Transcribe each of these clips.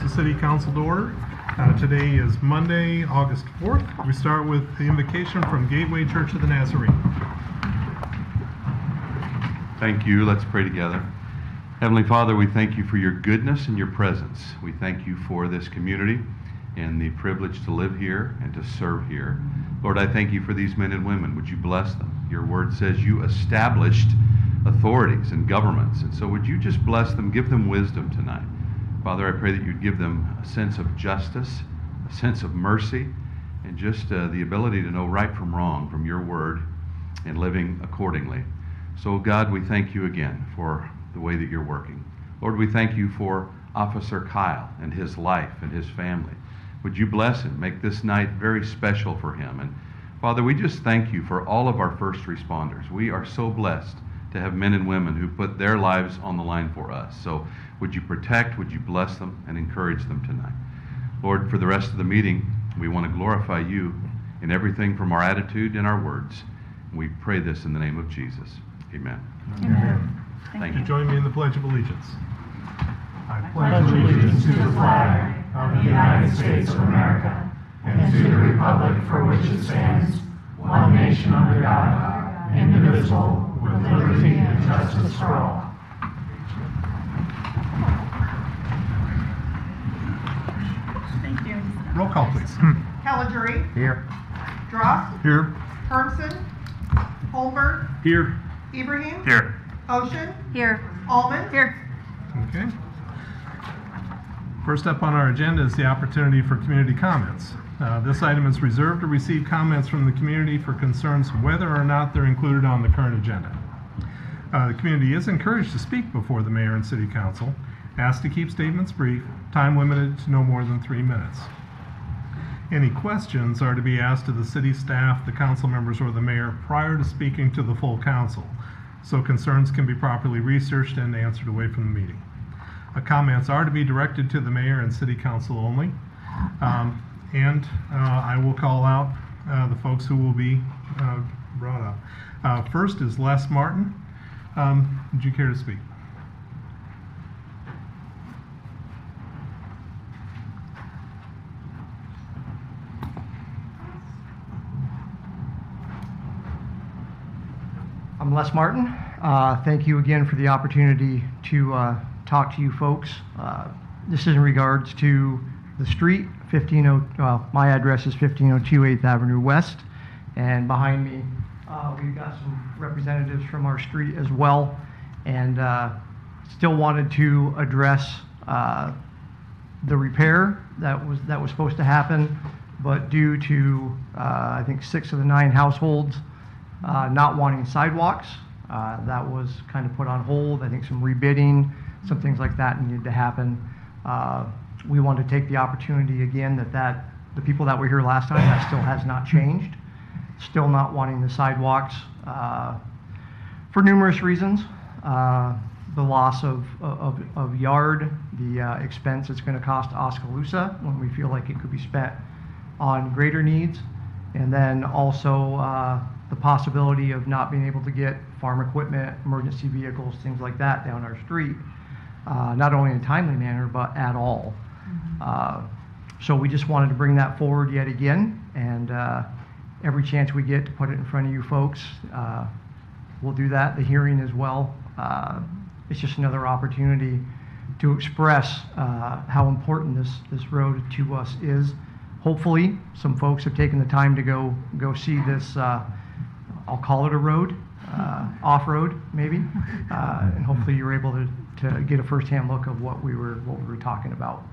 the City Council to order. Today is Monday, August 4th. We start with the invocation from Gateway Church of the Nazarene. Thank you. Let's pray together. Heavenly Father, we thank you for your goodness and your presence. We thank you for this community and the privilege to live here and to serve here. Lord, I thank you for these men and women. Would you bless them? Your word says you established authorities and governments, and so would you just bless them, give them wisdom tonight. Father, I pray that you'd give them a sense of justice, a sense of mercy, and just the ability to know right from wrong from your word and living accordingly. So God, we thank you again for the way that you're working. Lord, we thank you for Officer Kyle and his life and his family. Would you bless him, make this night very special for him. And Father, we just thank you for all of our first responders. We are so blessed to have men and women who put their lives on the line for us. So would you protect, would you bless them, and encourage them tonight. Lord, for the rest of the meeting, we want to glorify you in everything from our attitude and our words. We pray this in the name of Jesus. Amen. Amen. Thank you. Join me in the Pledge of Allegiance. I pledge allegiance to the flag of the United States of America and to the republic for which it stands, one nation under God, indivisible, with liberty and justice for all. Thank you. Roll call, please. Caligiuri. Here. Dross. Here. Hermson. Holberg. Here. Ibrahim. Here. Ocean. Here. Allman. Here. Okay. First up on our agenda is the opportunity for community comments. This item is reserved to receive comments from the community for concerns whether or not they're included on the current agenda. The community is encouraged to speak before the mayor and city council, asked to keep statements brief, time limited to no more than 3 minutes. Any questions are to be asked to the city staff, the council members, or the mayor prior to speaking to the full council, so concerns can be properly researched and answered away from the meeting. Comments are to be directed to the mayor and city council only. I will call out the folks who will be brought up. First is Les Martin. Would you care to speak? I'm Les Martin. Thank you again for the opportunity to talk to you folks. This is in regards to the street, my address is 1502 8th Avenue West, and behind me we've got some representatives from our street as well, and still wanted to address the repair that was supposed to happen, but due to I think 6 of the 9 households not wanting sidewalks, that was kind of put on hold. I think some rebidding, some things like that needed to happen. We want to take the opportunity again that the people that were here last time, that still has not changed. Still not wanting the sidewalks for numerous reasons. The loss of yard, the expense it's going to cost Oskaloosa when we feel like it could be spent on greater needs, and then also the possibility of not being able to get farm equipment, emergency vehicles, things like that down our street, not only in a timely manner, but at all. So we just wanted to bring that forward yet again, and every chance we get to put it in front of you folks, we'll do that. The hearing as well. It's just another opportunity to express how important this road to us is. Hopefully, some folks have taken the time to go see this. I'll call it a road, off-road maybe, and hopefully you're able to get a first-hand look of what we were talking about.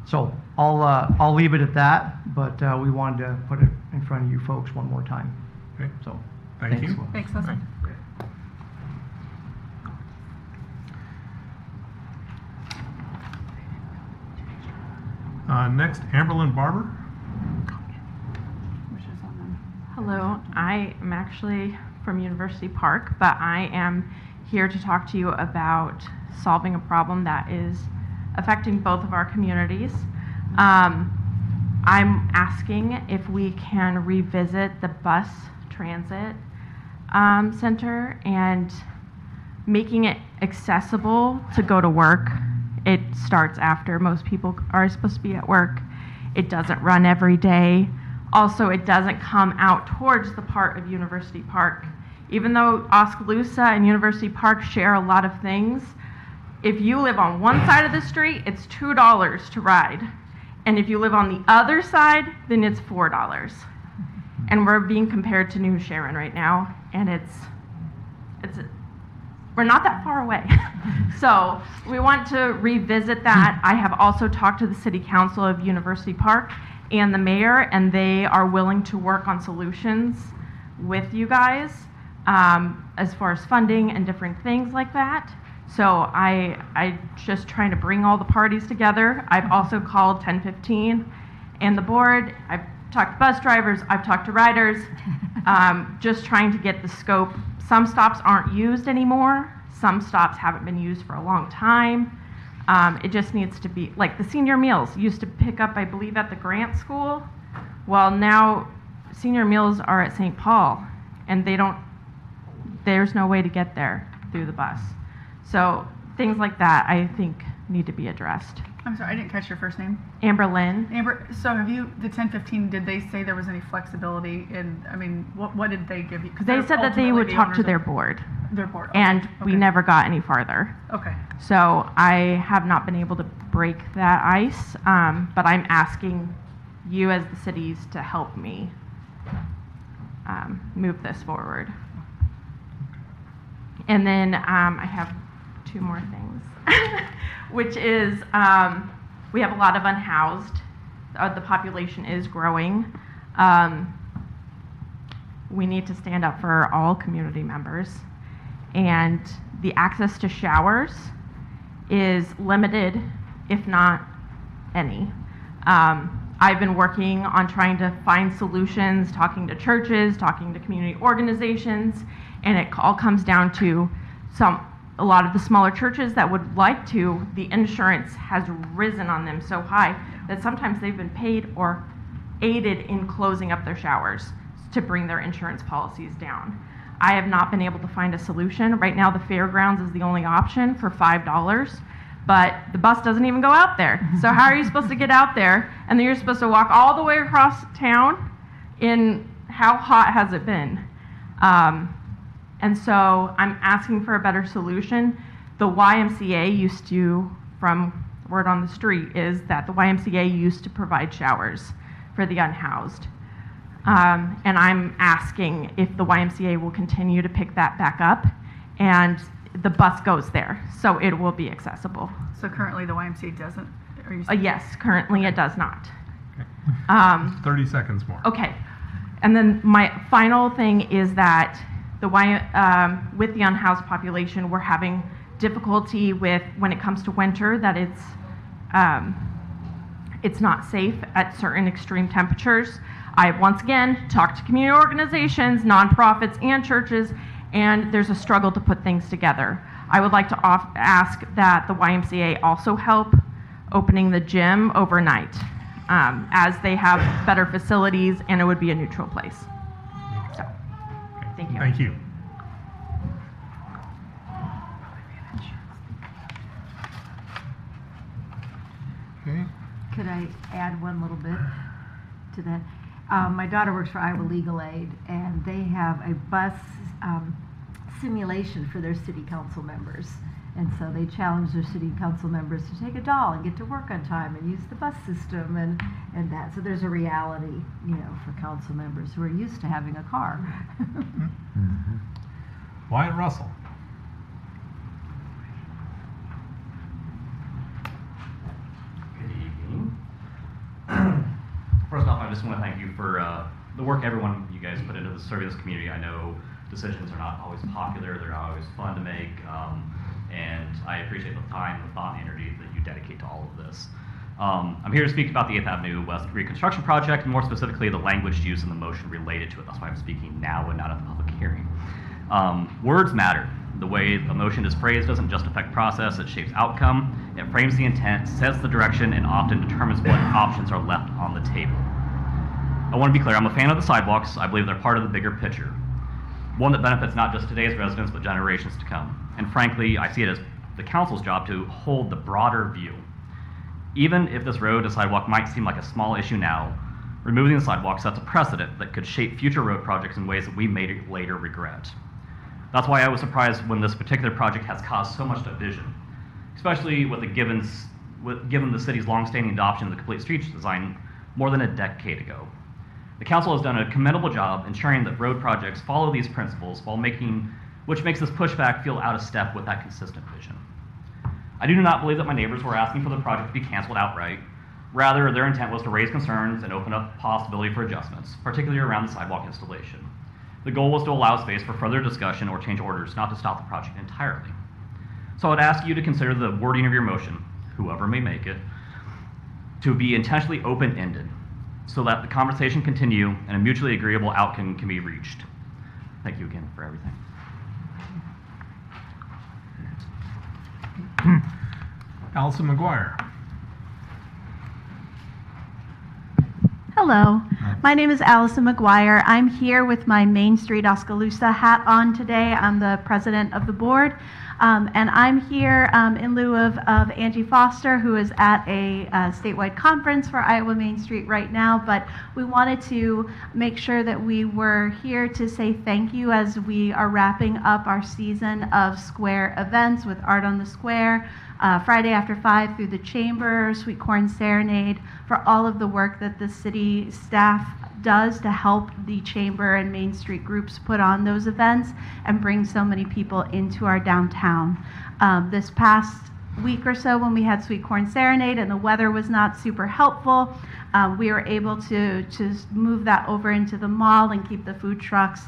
So I'll leave it at that, but we wanted to put it in front of you folks one more time. Okay. So Thank you. Thanks, Leslie. Next, Amberlyn Barber. Hello, I am actually from University Park, but I am here to talk to you about solving a problem that is affecting both of our communities. I'm asking if we can revisit the bus transit center and making it accessible to go to work It starts after most people are supposed to be at work. It doesn't run every day. Also, it doesn't come out towards the part of University Park. Even though Oskaloosa and University Park share a lot of things, if you live on one side of the street, it's $2 to ride. And if you live on the other side, then it's $4. And we're being compared to New Sharon right now, and we're not that far away. So we want to revisit that. I have also talked to the City Council of University Park and the mayor, and they are willing to work on solutions with you guys as far as funding and different things like that. So I just trying to bring all the parties together. I've also called 1015 and the board. I've talked to bus drivers. I've talked to riders, just trying to get the scope. Some stops aren't used anymore. Some stops haven't been used for a long time. It just needs to be, like the senior meals used to pick up, I believe, at the Grant School. Well, now senior meals are at St. Paul, and there's no way to get there through the bus. So things like that, I think, need to be addressed. I'm sorry, I didn't catch your first name. Amber Lynn. Amber, so have you, the 1015, did they say there was any flexibility in, I mean, what did they give you? 'Cause They they're said that they ultimately would the talk to owners their of board, Their board. Okay, and we okay. never got any farther. Okay. So I have not been able to break that ice, but I'm asking you as the cities to help me move this forward. And then I have two more things, which is we have a lot of unhoused. The population is growing. We need to stand up for all community members. And the access to showers is limited, if not any. I've been working on trying to find solutions, talking to churches, talking to community organizations, and it all comes down to a lot of the smaller churches that would like to, the insurance has risen on them so high that sometimes they've been paid or aided in closing up their showers to bring their insurance policies down. I have not been able to find a solution. Right now, the fairgrounds is the only option for $5, but the bus doesn't even go out there. So how are you supposed to get out there? And then you're supposed to walk all the way across town in, how hot has it been? And so I'm asking for a better solution. The YMCA used to, from word on the street, is that the YMCA used to provide showers for the unhoused. And I'm asking if the YMCA will continue to pick that back up, and the bus goes there, so it will be accessible. So currently the YMCA doesn't, are you saying? Yes, currently it does not. 30 seconds more. Okay, and then my final thing is that with the unhoused population, we're having difficulty with, when it comes to winter, that it's not safe at certain extreme temperatures. I've once again talked to community organizations, nonprofits, and churches, and there's a struggle to put things together. I would like to ask that the YMCA also help opening the gym overnight, as they have better facilities and it would be a neutral place. So, thank you. Thank you. Okay. Could I add one little bit to that? My daughter works for Iowa Legal Aid, and they have a bus simulation for their city council members. And so they challenge their city council members to take a doll and get to work on time and use the bus system and that. So there's a reality, for council members who are used to having a car. Wyatt Russell. Good evening. First off, I just want to thank you for the work everyone of you guys put into serving this community. I know decisions are not always popular, they're not always fun to make, and I appreciate the time, the thought, and energy that you dedicate to all of this. I'm here to speak about the 8th Avenue West Reconstruction Project, and more specifically the language used in the motion related to it. That's why I'm speaking now and not at the public hearing. Words matter. The way a motion is phrased doesn't just affect process, it shapes outcome, it frames the intent, sets the direction, and often determines what options are left on the table. I want to be clear, I'm a fan of the sidewalks. I believe they're part of the bigger picture, one that benefits not just today's residents, but generations to come. And frankly, I see it as the council's job to hold the broader view. Even if this road and sidewalk might seem like a small issue now, removing the sidewalk sets a precedent that could shape future road projects in ways that we may later regret. That's why I was surprised when this particular project has caused so much division, especially given the city's longstanding adoption of the complete streets design more than a decade ago. The council has done a commendable job ensuring that road projects follow these principles which makes this pushback feel out of step with that consistent vision. I do not believe that my neighbors were asking for the project to be canceled outright. Rather, their intent was to raise concerns and open up possibility for adjustments, particularly around the sidewalk installation. The goal was to allow space for further discussion or change orders, not to stop the project entirely. So I would ask you to consider the wording of your motion, whoever may make it, to be intentionally open-ended, so that the conversation continue and a mutually agreeable outcome can be reached. Thank you again for everything. Allison McGuire. Hello, my name is Allison McGuire. I'm here with my Main Street Oskaloosa hat on today. I'm the president of the board, and I'm here in lieu of Angie Foster, who is at a statewide conference for Iowa Main Street right now, but we wanted to make sure that we were here to say thank you as we are wrapping up our season of square events with Art on the Square, Friday after 5 through the Chamber, Sweet Corn Serenade, for all of the work that the city staff does to help the Chamber and Main Street groups put on those events and bring so many people into our downtown. This past week or so when we had Sweet Corn Serenade and the weather was not super helpful, we were able to move that over into the mall and keep the food trucks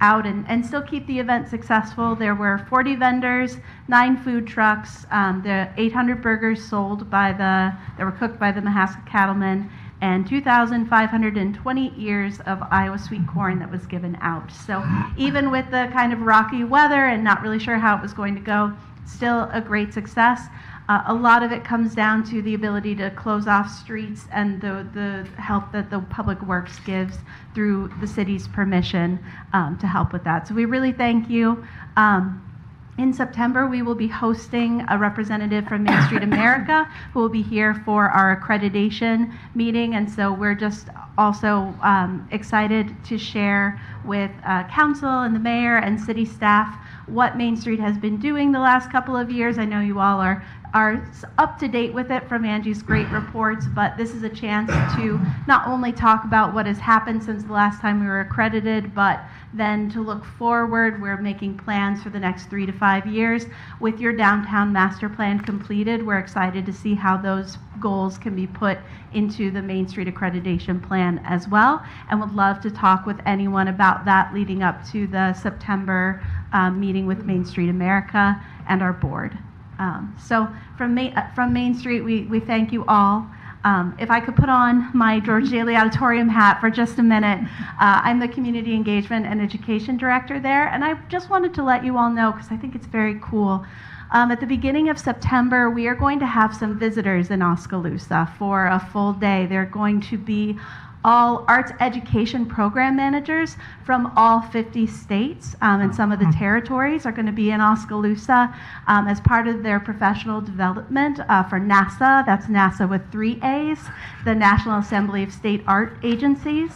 out and still keep the event successful. There were 40 vendors, 9 food trucks, the 800 burgers sold that were cooked by the Mahaska Cattlemen, and 2,520 ears of Iowa sweet corn that was given out. So even with the kind of rocky weather and not really sure how it was going to go, still a great success. A lot of it comes down to the ability to close off streets and the help that the Public Works gives through the city's permission to help with that. So we really thank you. In September, we will be hosting a representative from Main Street America who will be here for our accreditation meeting. And so we're just also excited to share with council and the mayor and city staff what Main Street has been doing the last couple of years. I know you all are up to date with it from Angie's great reports, but this is a chance to not only talk about what has happened since the last time we were accredited, but then to look forward. We're making plans for the next 3 to 5 years. With your downtown master plan completed, we're excited to see how those goals can be put into the Main Street accreditation plan as well, and would love to talk with anyone about that leading up to the September meeting with Main Street America and our board. So from Main Street, we thank you all. If I could put on my George Daly Auditorium hat for just a minute, I'm the Community Engagement and Education Director there, and I just wanted to let you all know, because I think it's very cool. At the beginning of September, we are going to have some visitors in Oskaloosa for a full day. They're going to be all arts education program managers from all 50 states and some of the territories are going to be in Oskaloosa as part of their professional development for NASA. That's NASA with 3 A's, the National Assembly of State Art Agencies.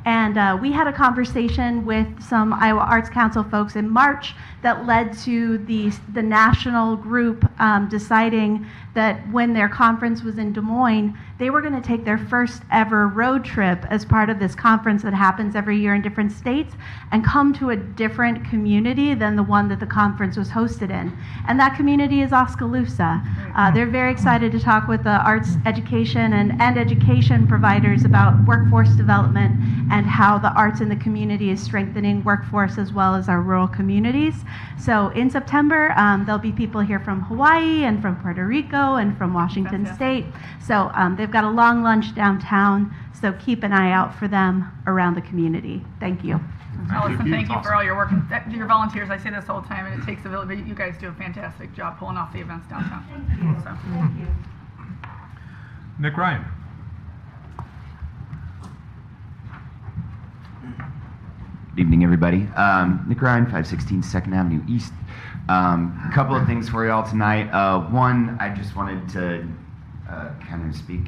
And we had a conversation with some Iowa Arts Council folks in March that led to the national group deciding that when their conference was in Des Moines, they were going to take their first ever road trip as part of this conference that happens every year in different states and come to a different community than the one that the conference was hosted in. And that community is Oskaloosa. They're very excited to talk with the arts education and education providers about workforce development and how the arts in the community is strengthening workforce as well as our rural communities. So in September, there'll be people here from Hawaii and from Puerto Rico and from Washington State. So they've got a long lunch downtown, so keep an eye out for them around the community. Thank you. Allison, thank you for all your work. Your volunteers, I say this all the time, and it takes a village, but you guys do a fantastic job pulling off the events downtown. Thank you. So. Thank you. Nick Ryan. Good evening, evening, everybody. Nick Ryan, 516 2nd Avenue East. A couple of things for you all tonight. One, I just wanted to kind of speak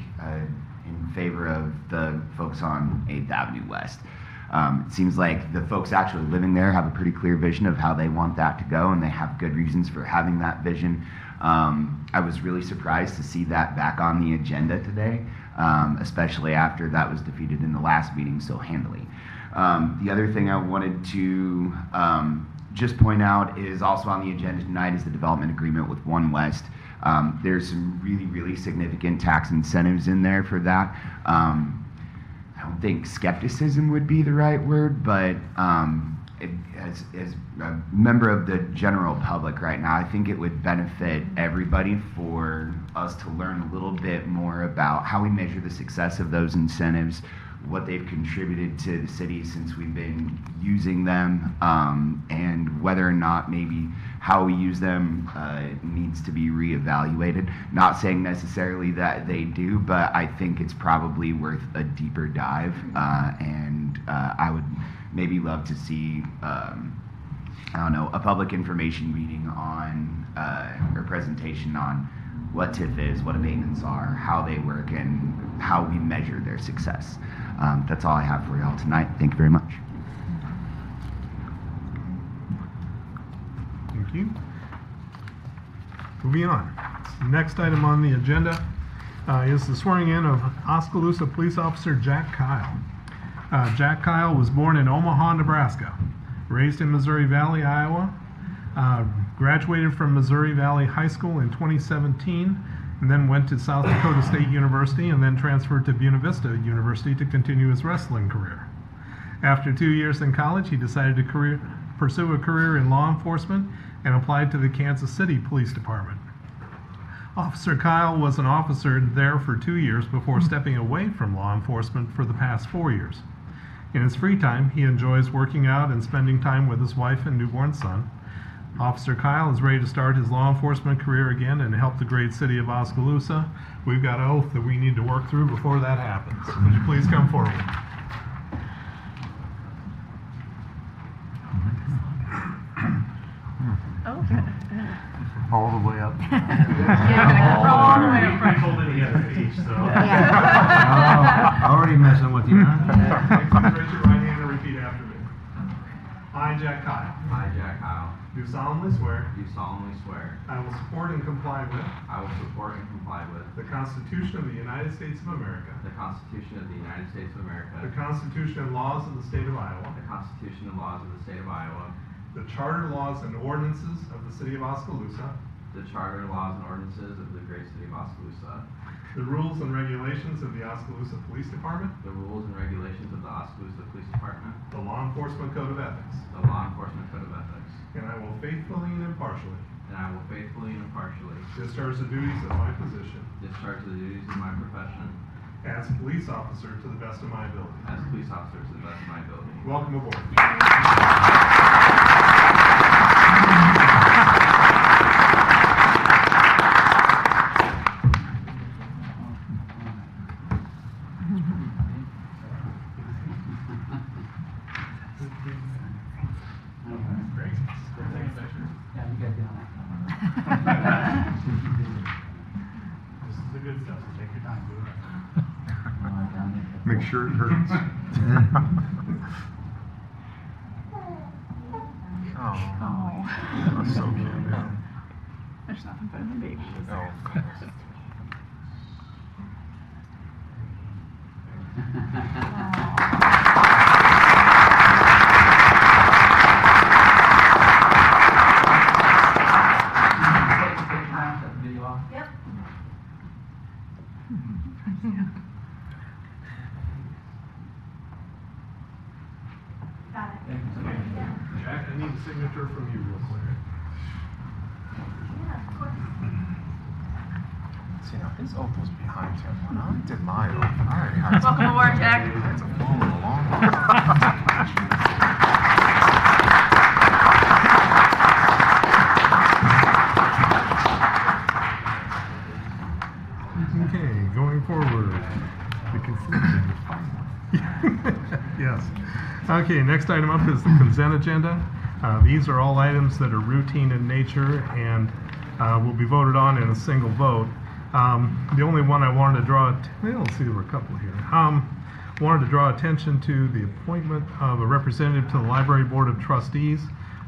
in favor of the folks on 8th Avenue West. It seems like the folks actually living there have a pretty clear vision of how they want that to go, and they have good reasons for having that vision. I was really surprised to see that back on the agenda today, especially after that was defeated in the last meeting so handily. The other thing I wanted to just point out is also on the agenda tonight is the development agreement with One West. There's some really, really significant tax incentives in there for that. I don't think skepticism would be the right word, but as a member of the general public right now, I think it would benefit everybody for us to learn a little bit more about how we measure the success of those incentives, what they've contributed to the city since we've been using them, and whether or not maybe how we use them needs to be reevaluated. Not saying necessarily that they do, but I think it's probably worth a deeper dive, and I would maybe love to see, I don't know, a public information meeting on, or presentation on what TIF is, what abatements are, how they work, and how we measure their success. That's all I have for y'all tonight. Thank you very much. Thank you. Moving on. Next item on the agenda is the swearing in of Oskaloosa Police Officer Jack Kyle. Jack Kyle was born in Omaha, Nebraska, raised in Missouri Valley, Iowa, graduated from Missouri Valley High School in 2017, and then went to South Dakota State University and then transferred to Buena Vista University to continue his wrestling career. After 2 years in college, he decided to pursue a career in law enforcement and applied to the Kansas City Police Department. Officer Kyle was an officer there for 2 years before stepping away from law enforcement for the past 4 years. In his free time, he enjoys working out and spending time with his wife and newborn son. Officer Kyle is ready to start his law enforcement career again and help the great city of Oskaloosa. We've got an oath that we need to work through before that happens. Would you please come forward? Oh, good. All the way up. All the way up front. Already messing with you, huh? Please raise your right hand and repeat after me. I, Jack Kyle, I, Jack Kyle, do solemnly swear do solemnly swear I will support and comply with I will support and comply with the Constitution of the United States of America, the Constitution of the United States of America, the Constitution and laws of the state of Iowa, the Constitution and laws of the state of Iowa, the charter laws and ordinances of the city of Oskaloosa, the charter, laws, and ordinances of the great city of Oskaloosa, the rules and regulations of the Oskaloosa Police Department, the rules and regulations of the Oskaloosa Police Department, the Law Enforcement Code of Ethics, the Law Enforcement Code of Ethics, and I will faithfully and impartially and I will faithfully and impartially discharge the duties of my position discharge the duties of my profession as police officer to the best of my ability. as police officer to the best of my ability. Welcome aboard. Make sure it hurts. Oh. That's so cute. Yeah. There's nothing better than babies. Yep. Got it. Jack, I need a signature from you real quick. Yeah, of course. See, now his oath was behind him when I did my oath. I already had Welcome aboard, Jack. It's following along. Okay, going forward, the conclusion. Yes. Okay, next item up is the consent agenda. These are all items that are routine in nature and will be voted on in a single vote. The only one I wanted to draw, let's see, there were a couple here. Wanted to draw attention to the appointment of a representative to the Library Board of Trustees,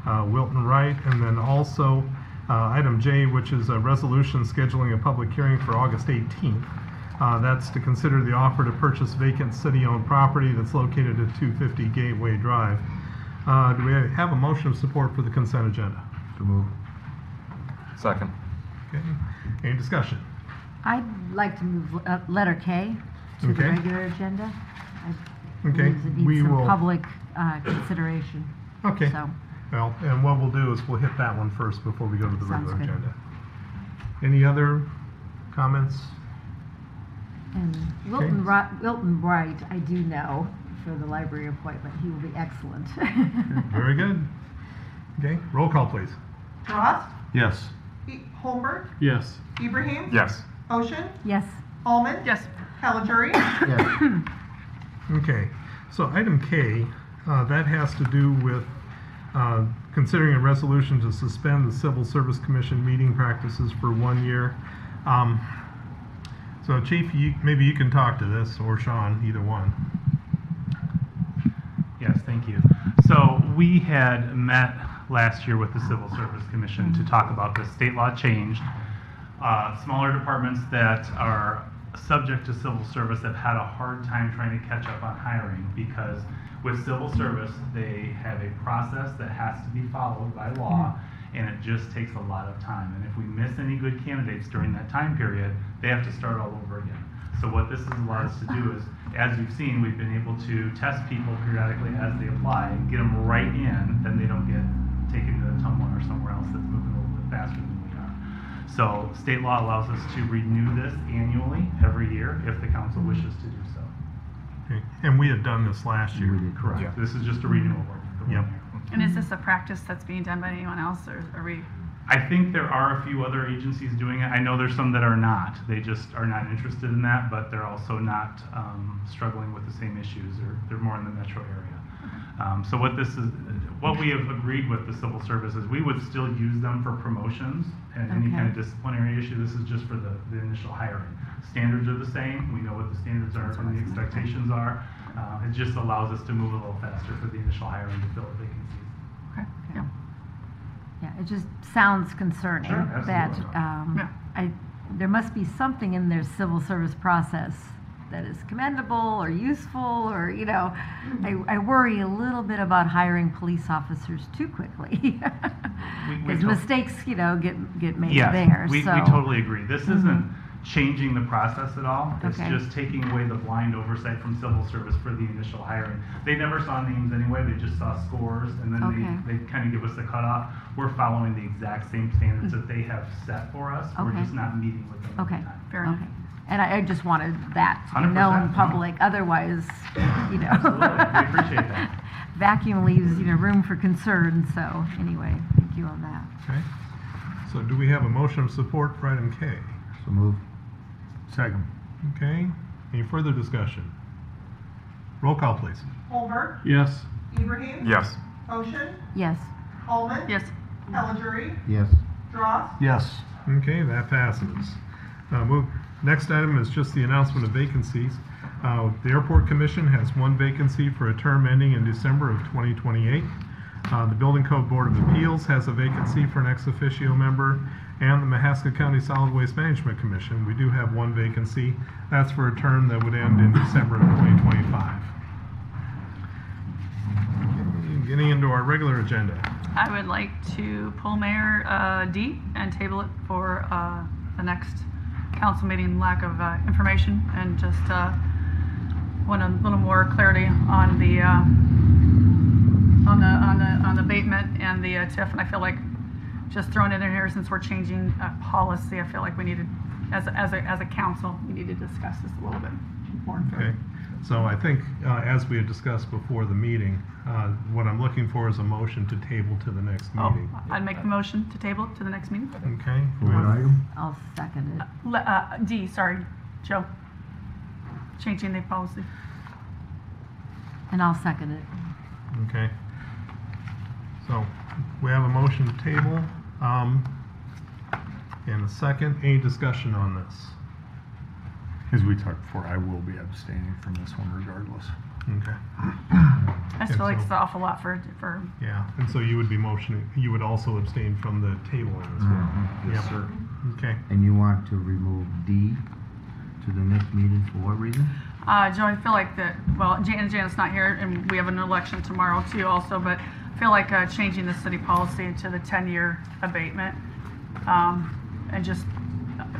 Wilton Wright, and then also item J, which is a resolution scheduling a public hearing for August 18th. That's to consider the offer to purchase vacant city-owned property that's located at 250 Gateway Drive. Do we have a motion of support for the consent agenda? To move. Second. Okay. Any discussion? I'd like to move letter K to the Okay. regular agenda. I Okay, believe it we needs some will- public consideration. Okay. So, Well, and what we'll do is we'll hit that one first before we go to the Sounds regular good. agenda. Any other comments? and Wilton Wright, I do know for the library appointment. He will be excellent. Very good. Okay, roll call, please. Drost, Yes. Holbert, Yes. Ibrahim, Yes. Ocean, Yes. Holman, Yes. Caligiuri, Yes. Okay, so item K, that has to do with considering a resolution to suspend the Civil Service Commission meeting practices for 1 year. So Chief, maybe you can talk to this, or Sean, either one. Yes, thank you. So we had met last year with the Civil Service Commission to talk about the state law change. Smaller departments that are subject to civil service have had a hard time trying to catch up on hiring because with civil service, they have a process that has to be followed by law, and it just takes a lot of time. And if we miss any good candidates during that time period, they have to start all over again. So what this has allowed us to do is, as you've seen, we've been able to test people periodically as they apply, get them right in, then they don't get taken to Tumblr or somewhere else that's moving a little bit faster than we are. So state law allows us to renew this annually every year if the council wishes to do so. Okay. And we had done this last year. Correct. Yeah. This is just a renewal for 1 Yep. year. And is this a practice that's being done by anyone else, or are we? I think there are a few other agencies doing it. I know there's some that are not. They just are not interested in that, but they're also not struggling with the same issues, or they're more in the metro area. So what we have agreed with the civil service is we would still use them for promotions and any kind of disciplinary issue. This is just for the initial hiring. Standards are the same. We know what the standards are and the expectations are. It just allows us to move a little faster for the initial hiring to fill the vacancies. Okay. Yeah. Yeah, it just sounds concerning Sure, that absolutely. there must be something in their civil service process that is commendable or useful, or I worry a little bit about hiring police officers too quickly because mistakes get made there. We so. totally agree. This isn't changing the process at all. It's Okay. just taking away the blind oversight from civil service for the initial hiring. They never saw names anyway. They just saw scores, and then Okay. they kind of give us the cutoff. We're following the exact same standards that they have set for us. We're Okay. just not meeting with them all Okay. the time. Fair enough. Okay. And I just wanted that to be 100%, known in no. public. Otherwise, Absolutely. We appreciate that. vacuum leaves room for concern. So anyway, thank you on that. Okay. So do we have a motion of support for item K? So move. Second. Okay. Any further discussion? Roll call, please. Holbert, Yes. Ibrahim, Yes. Ocean, Yes. Holman, Yes. Caligiuri, Yes. Drost, Yes. Okay, that passes. Next item is just the announcement of vacancies. The Airport Commission has one vacancy for a term ending in December of 2028. The Building Code Board of Appeals has a vacancy for an ex officio member, and the Mahaska County Solid Waste Management Commission, we do have one vacancy. That's for a term that would end in December of 2025. Getting into our regular agenda. I would like to pull Mayor D and table it for the next council meeting. Lack of information, and just want a little more clarity on the abatement and the TIF. And I feel like just throwing it in here, since we're changing policy, I feel like we needed, as a council, we need to discuss this a little bit more. Okay, so I think, as we had discussed before the meeting, what I'm looking for is a motion to table to the next meeting. I'd make the motion to table it to the next meeting. Okay? I'll second it. D, sorry, Joe. Changing the policy. And I'll second it. Okay. So we have a motion to table, and a second. Any discussion on this? As we talked before, I will be abstaining from this one regardless. Okay. I still like so- it's an awful lot for Yeah, and so you would be motioning, you would also abstain from the tabling as well? Yes, Yep. sir. Okay. And you want to remove D to the next meeting for what reason? Joe, I feel like that, well, Janet's not here, and we have an election tomorrow too also, but I feel like changing the city policy to the 10-year abatement, and just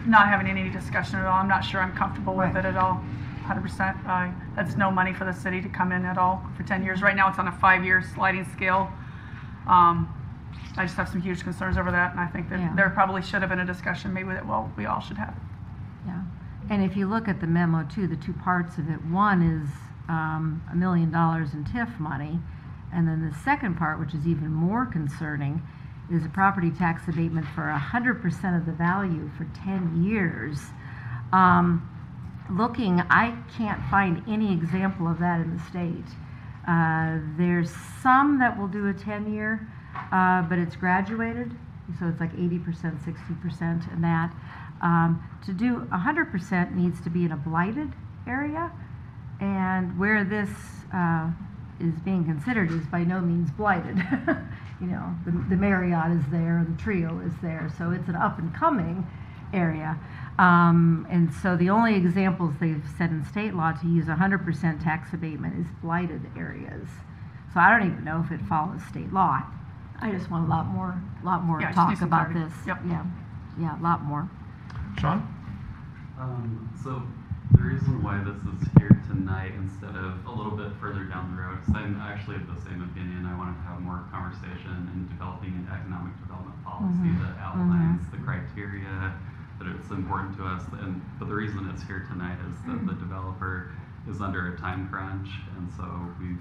not having any discussion at all. I'm not sure I'm comfortable with it at all, 100%. That's no money for the city to come in at all for 10 years. Right now, it's on a 5-year sliding scale. I just have some huge concerns over that, and I think that Yeah. there probably should have been a discussion maybe that, well, we all should have. Yeah. And if you look at the memo too, the two parts of it, one is $1 million in TIF money, and then the second part, which is even more concerning, is a property tax abatement for 100% of the value for 10 years. Looking, I can't find any example of that in the state. There's some that will do a 10-year, but it's graduated, so it's like 80%, 60%, and that. To do 100% needs to be in a blighted area, and where this is being considered is by no means blighted. You know, the Marriott is there and the Trio is there, so it's an up and coming area. And so the only examples they've said in state law to use 100% tax abatement is blighted areas. So I don't even know if it follows state law. I just want a lot more Yeah, just talk need some about clarity. this. Yep. Yeah, a lot more. Sean? So the reason why this is here tonight instead of a little bit further down the road, because I'm actually of the same opinion. I wanted to have more conversation in developing an economic development policy that outlines the criteria, that it's important to us. But the reason it's here tonight is that the developer is under a time crunch, and so we've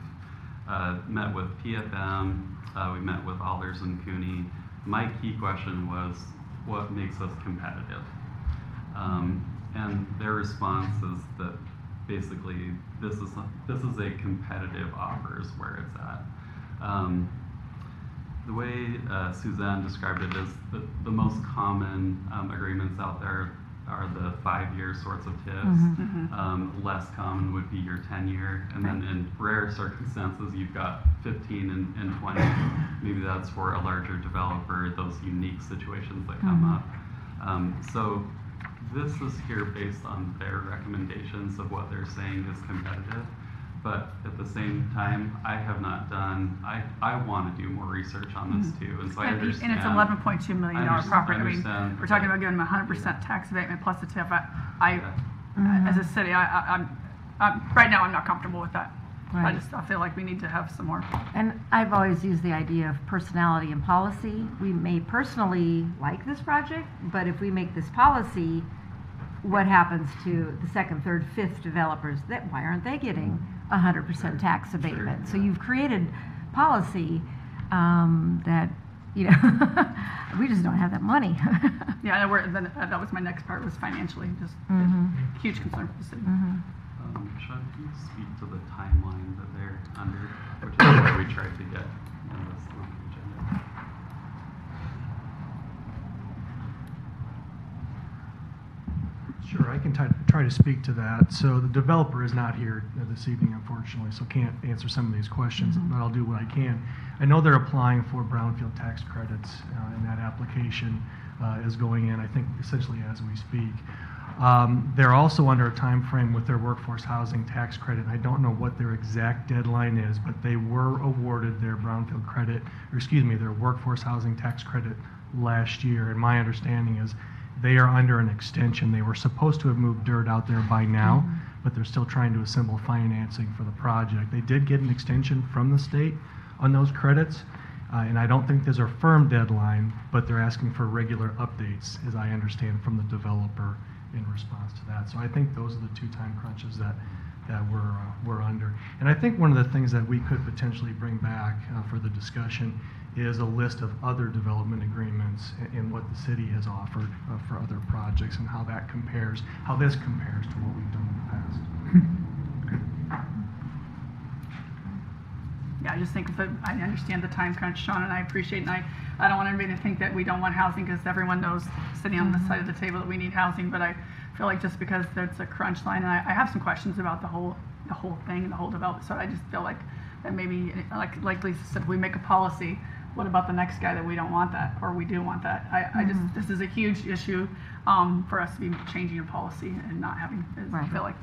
met with PFM, we met with Alders and Cooney. My key question was, what makes us competitive? And their response is that basically this is a competitive offer is where it's at. The way Suzanne described it is that the most common agreements out there are the 5-year sorts of TIFs. Less common would be your 10-year, and then in rare circumstances you've got 15 and 20. Maybe that's for a larger developer, those unique situations that come up. So this is here based on their recommendations of what they're saying is competitive. But at the same time, I have not done, I want to do more research on this too. And so I understand. And it's $11.2 million property. I mean, we're talking about giving them 100% tax abatement plus the TIF. As a city, I'm right now I'm not comfortable with that. Right. I feel like we need to have some more. And I've always used the idea of personality and policy. We may personally like this project, but if we make this policy, what happens to the second, third, fifth developers? Why aren't they getting 100% tax abatement? So you've created policy that, you know, we just don't have that money. Yeah, that was my next part, was financially just huge concern for the city. Sean, can you speak to the timeline that they're under, which is what we tried to get in this agenda? Sure, I can try to speak to that. So the developer is not here this evening, unfortunately, so can't answer some of these questions, but I'll do what I can. I know they're applying for brownfield tax credits, and that application is going in, I think, essentially as we speak. They're also under a time frame with their workforce housing tax credit. I don't know what their exact deadline is, but they were awarded their brownfield credit, or excuse me, their workforce housing tax credit last year, and my understanding is they are under an extension. They were supposed to have moved dirt out there by now, but they're still trying to assemble financing for the project. They did get an extension from the state on those credits, and I don't think there's a firm deadline, but they're asking for regular updates, as I understand, from the developer in response to that. So I think those are the two time crunches that we're under. And I think one of the things that we could potentially bring back for the discussion is a list of other development agreements and what the city has offered for other projects and how that compares, how this compares to what we've done in the past. just think that I understand the time crunch, Sean, and I appreciate it. And I don't want everybody to think that we don't want housing, because everyone knows sitting on the side of the table that we need housing. But I feel like just because there's a crunch line, and I have some questions about the whole thing and the whole development. So I just feel like that maybe, like Lisa said, if we make a policy, what about the next guy that we don't want that, or we do want that? I just, this is a huge issue for us to be changing a policy and not having, I feel like,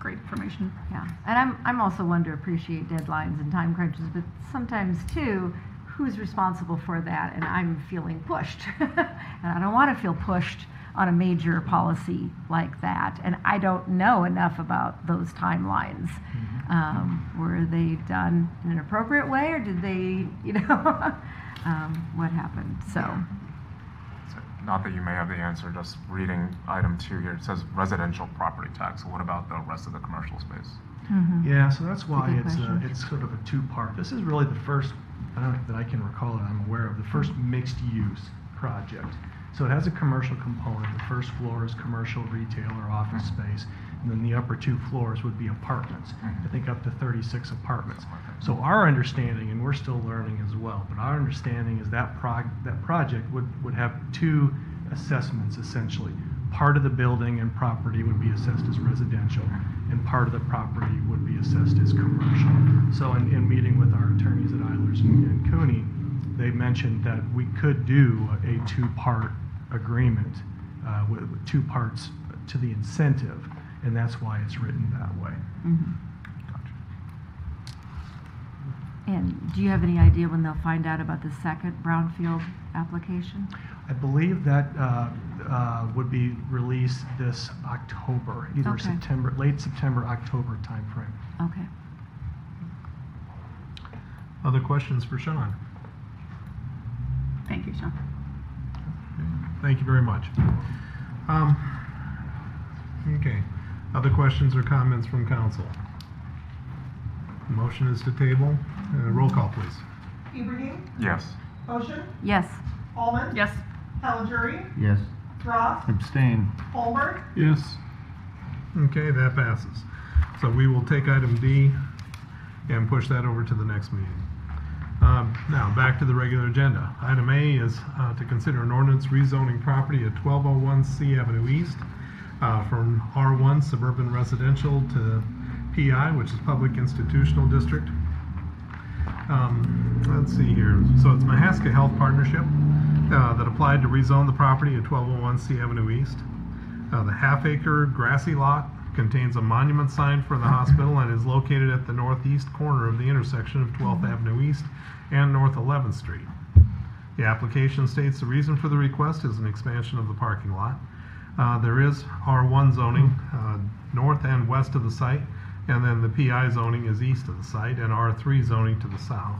great information. Yeah, and I'm also one to appreciate deadlines and time crunches, but sometimes too, who's responsible for that? And I'm feeling pushed, and I don't want to feel pushed on a major policy like that. And I don't know enough about those timelines. Were they done in an appropriate way, or did they, what happened? So. Not that you may have the answer, just reading item 2 here, it says residential property tax. So what about the rest of the commercial space? Yeah, so that's why Good question. it's sort of a two-part. This is really the first, I don't know that I can recall that I'm aware of, the first mixed-use project. So it has a commercial component. The first floor is commercial, retail, or office space, and then the upper 2 floors would be apartments. I think up to 36 apartments. So our understanding, and we're still learning as well, but our understanding is that project would have 2 assessments essentially. Part of the building and property would be assessed as residential, and part of the property would be assessed as commercial. So in meeting with our attorneys at Eilers and Cooney, they mentioned that we could do a 2-part agreement with 2 parts to the incentive, and that's why it's written that way. And do you have any idea when they'll find out about the second brownfield application? I believe that would be released this October, either Okay. late September, October timeframe. Okay. Other questions for Sean? Thank you, Sean. Thank you very much. Okay. Other questions or comments from council? Motion is to table. Roll call, please. Ibrahim, Yes. Ocean, Yes. Allman, Yes. Haliguri, Yes. Ross, Abstain. Holmberg, Yes. Okay, that passes. So we will take item D and push that over to the next meeting. Now, back to the regular agenda. Item A is to consider an ordinance rezoning property at 1201 C Avenue East from R1 Suburban Residential to PI, which is Public Institutional District. Let's see here. So it's Mahaska Health Partnership that applied to rezone the property at 1201 C Avenue East. The half-acre grassy lot contains a monument sign for the hospital and is located at the northeast corner of the intersection of 12th Avenue East and North 11th Street. The application states the reason for the request is an expansion of the parking lot. There is R1 zoning north and west of the site, and then the PI zoning is east of the site, and R3 zoning to the south.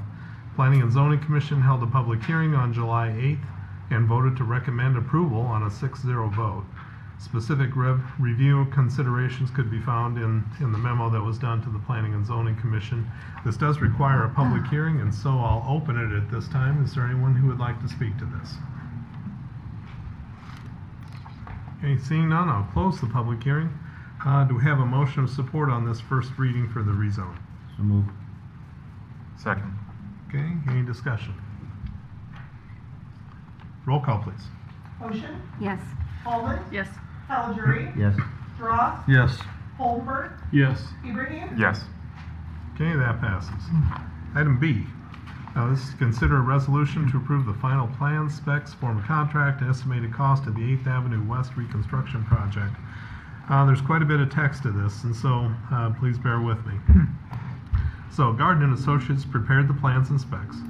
Planning and Zoning Commission held a public hearing on July 8th and voted to recommend approval on a 6-0 vote. Specific review considerations could be found in the memo that was done to the Planning and Zoning Commission. This does require a public hearing, and so I'll open it at this time. Is there anyone who would like to speak to this? Okay, seeing none, I'll close the public hearing. Do we have a motion of support on this first reading for the rezone? So move. Second. Okay, any discussion? Roll call, please. Ocean, Yes. Allman, Yes. Haliguri, Yes. Ross, Yes. Holmberg, Yes. Ibrahim, Yes. Okay, that passes. Item B. This is to consider a resolution to approve the final plan, specs, form of contract, and estimated cost of the 8th Avenue West reconstruction project. There's quite a bit of text to this, and so please bear with me. So, Garden and Associates prepared the plans and specs.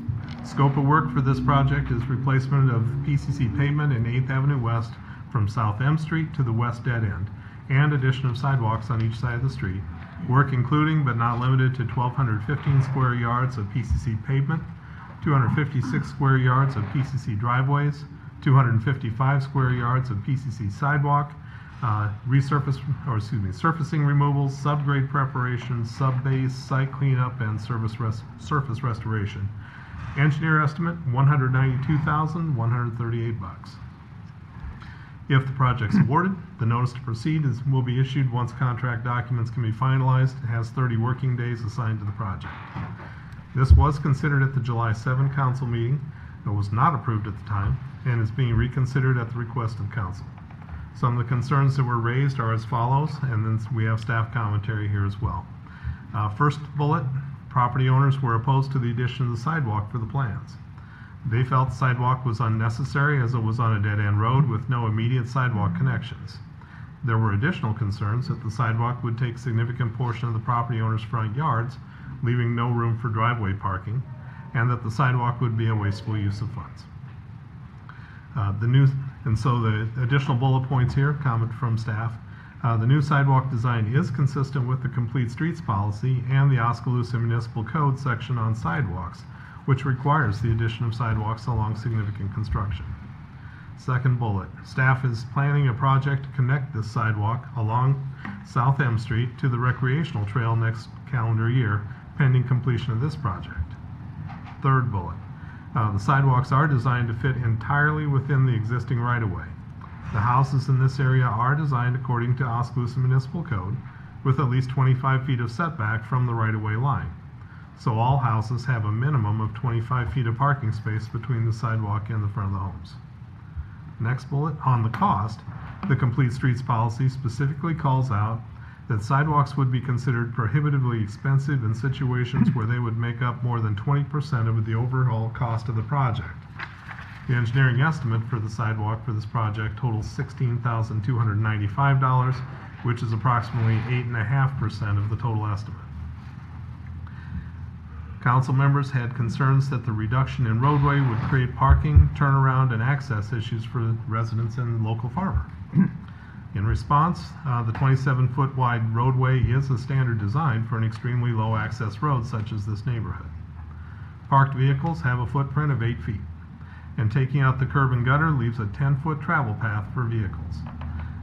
Scope of work for this project is replacement of PCC pavement in 8th Avenue West from South M Street to the west dead end, and addition of sidewalks on each side of the street. Work including but not limited to 1,215 square yards of PCC pavement, 256 square yards of PCC driveways, 255 square yards of PCC sidewalk, surfacing removals, subgrade preparation, subbase, site cleanup, and surface restoration. Engineer estimate $192,138. If the project's awarded, the notice to proceed will be issued once contract documents can be finalized. It has 30 working days assigned to the project. This was considered at the July 7 council meeting, but was not approved at the time, and is being reconsidered at the request of council. Some of the concerns that were raised are as follows, and then we have staff commentary here as well. First bullet, property owners were opposed to the addition of the sidewalk for the plans. They felt the sidewalk was unnecessary as it was on a dead-end road with no immediate sidewalk connections. There were additional concerns that the sidewalk would take a significant portion of the property owners' front yards, leaving no room for driveway parking, and that the sidewalk would be a wasteful use of funds. So the additional bullet points here, comment from staff. The new sidewalk design is consistent with the Complete Streets policy and the Oskaloosa Municipal Code section on sidewalks, which requires the addition of sidewalks along significant construction. Second bullet, staff is planning a project to connect this sidewalk along South M Street to the recreational trail next calendar year, pending completion of this project. Third bullet, the sidewalks are designed to fit entirely within the existing right-of-way. The houses in this area are designed according to Oskaloosa Municipal Code, with at least 25 feet of setback from the right-of-way line. So all houses have a minimum of 25 feet of parking space between the sidewalk and the front of the homes. Next bullet, on the cost, the Complete Streets policy specifically calls out that sidewalks would be considered prohibitively expensive in situations where they would make up more than 20% of the overall cost of the project. The engineering estimate for the sidewalk for this project totals $16,295, which is approximately 8.5% of the total estimate. Council members had concerns that the reduction in roadway would create parking, turnaround, and access issues for residents and the local farmer. In response, the 27-foot wide roadway is a standard design for an extremely low access road such as this neighborhood. Parked vehicles have a footprint of 8 feet, and taking out the curb and gutter leaves a 10-foot travel path for vehicles.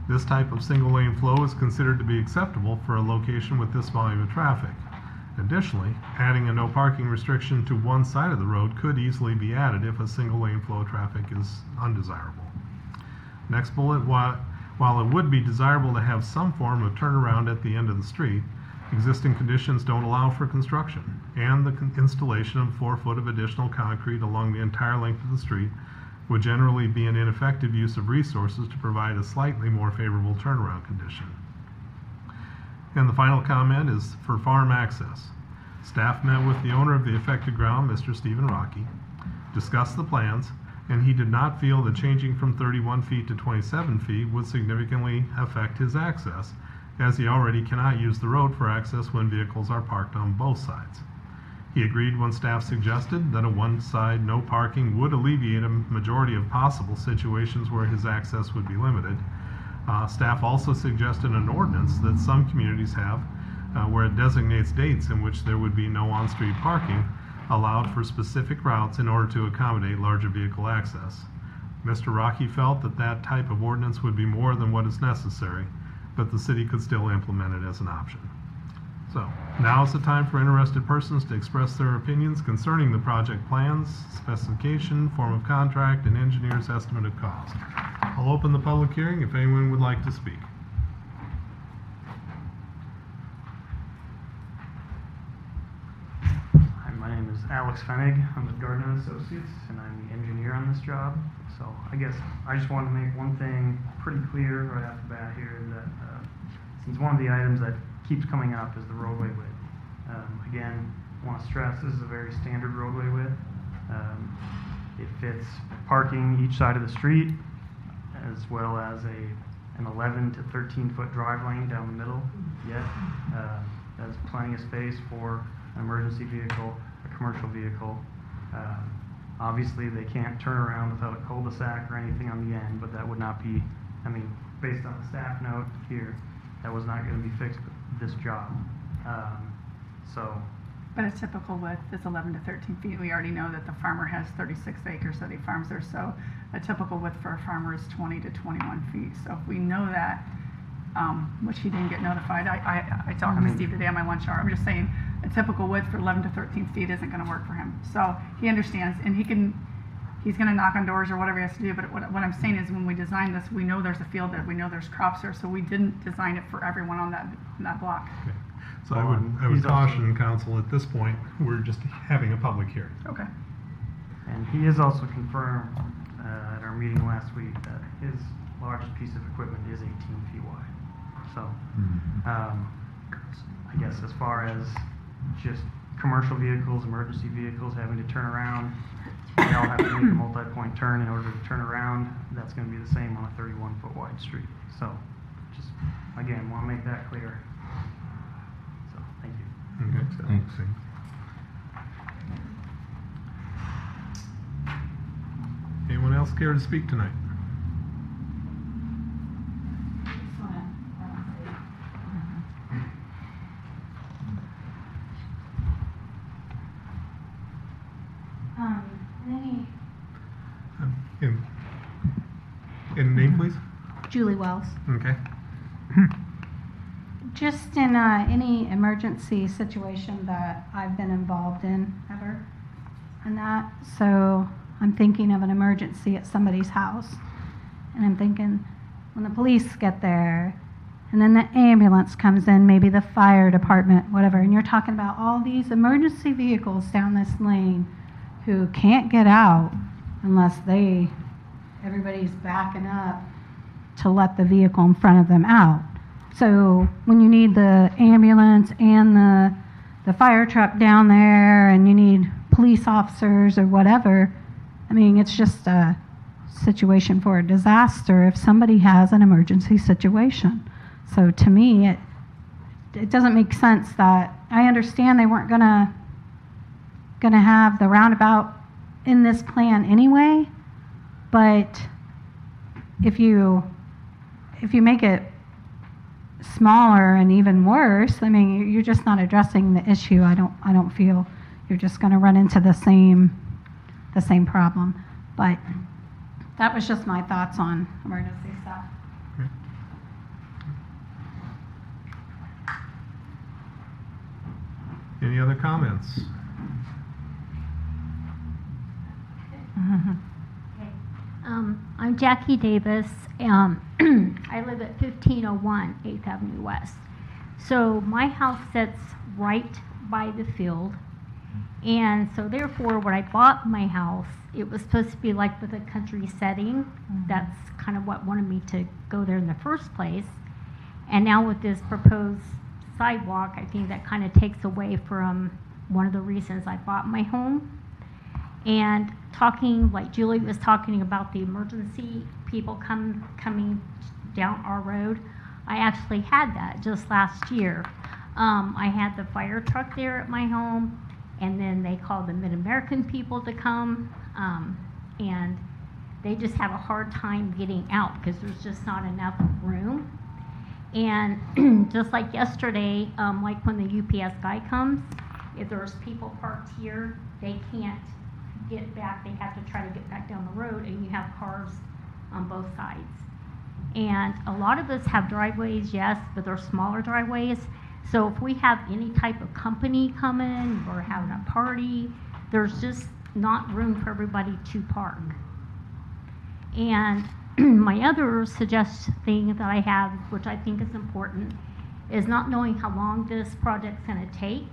This type of single lane flow is considered to be acceptable for a location with this volume of traffic. Additionally, adding a no parking restriction to one side of the road could easily be added if a single lane flow of traffic is undesirable. Next bullet, while it would be desirable to have some form of turnaround at the end of the street, existing conditions don't allow for construction, and the installation of 4 foot of additional concrete along the entire length of the street would generally be an ineffective use of resources to provide a slightly more favorable turnaround condition. And the final comment is for farm access. Staff met with the owner of the affected ground, Mr. Stephen Rocky, discussed the plans, and he did not feel that changing from 31 feet to 27 feet would significantly affect his access, as he already cannot use the road for access when vehicles are parked on both sides. He agreed when staff suggested that a one-side no parking would alleviate a majority of possible situations where his access would be limited. Staff also suggested an ordinance that some communities have where it designates dates in which there would be no on-street parking allowed for specific routes in order to accommodate larger vehicle access. Mr. Rocky felt that that type of ordinance would be more than what is necessary, but the city could still implement it as an option. So, now is the time for interested persons to express their opinions concerning the project plans, specification, form of contract, and engineer's estimate of cost. I'll open the public hearing if anyone would like to speak. Hi, my name is Alex Fenig. I'm with Gardner Associates, and I'm the engineer on this job. So I guess I just wanted to make one thing pretty clear right off the bat here, that since one of the items that keeps coming up is the roadway width. Again, I want to stress this is a very standard roadway width. It fits parking each side of the street, as well as an 11 to 13 foot drive lane down the middle. Yet, that's plenty of space for an emergency vehicle, a commercial vehicle. Obviously, they can't turn around without a cul-de-sac or anything on the end, but that would not be, I mean, based on the staff note here, that was not going to be fixed with this job. But a typical width is 11 to 13 feet. We already know that the farmer has 36 acres that he farms there, so a typical width for a farmer is 20 to 21 feet. So if we know that, which he didn't get notified, I talked to Steve today on my lunch hour. I'm just saying a typical width for 11 to 13 feet isn't going to work for him. So he understands, and he's going to knock on doors or whatever he has to do. But what I'm saying is, when we design this, we know there's a field there, we know there's crops there, so we didn't design it for everyone on that block. Okay. So I would He's also- caution council at this point, we're just having a public hearing. Okay. And he has also confirmed at our meeting last week that his largest piece of equipment is 18 feet wide. So, I guess as far as just commercial vehicles, emergency vehicles having to turn around, they all have to make a multi-point turn in order to turn around. That's going to be the same on a 31-foot wide street. So, just again, want to make that clear. So, thank you. Okay, thanks. Anyone else care to speak tonight? In name, please? Julie Wells. Okay. Just in any emergency situation that I've been involved in ever, and that, so I'm thinking of an emergency at somebody's house, and I'm thinking when the police get there, and then the ambulance comes in, maybe the fire department, whatever, and you're talking about all these emergency vehicles down this lane who can't get out unless everybody's backing up to let the vehicle in front of them out. So when you need the ambulance and the fire truck down there and you need police officers or whatever, I mean, it's just a situation for a disaster if somebody has an emergency situation. So to me, it doesn't make sense that, I understand they weren't gonna have the roundabout in this plan anyway, but if you make it smaller and even worse, I mean, you're just not addressing the issue. I don't feel you're just going to run into the same problem. But that was just my thoughts on emergency stuff. Any other comments? I'm Jackie Davis. I live at 1501 8th Avenue West. So my house sits right by the field. And so therefore, when I bought my house, it was supposed to be like with a country setting. That's kind of what wanted me to go there in the first place. And now with this proposed sidewalk, I think that kind of takes away from one of the reasons I bought my home. And talking, like Julie was talking about the emergency people coming down our road, I actually had that just last year. I had the fire truck there at my home, and then they called the Mid-American people to come, and they just have a hard time getting out because there's just not enough room. And just like yesterday, like when the UPS guy comes, if there's people parked here, they can't get back. They have to try to get back down the road, and you have cars on both sides. And a lot of us have driveways, yes, but they're smaller driveways. So if we have any type of company coming or having a party, there's just not room for everybody to park. And my other thing that I have, which I think is important, is not knowing how long this project's going to take.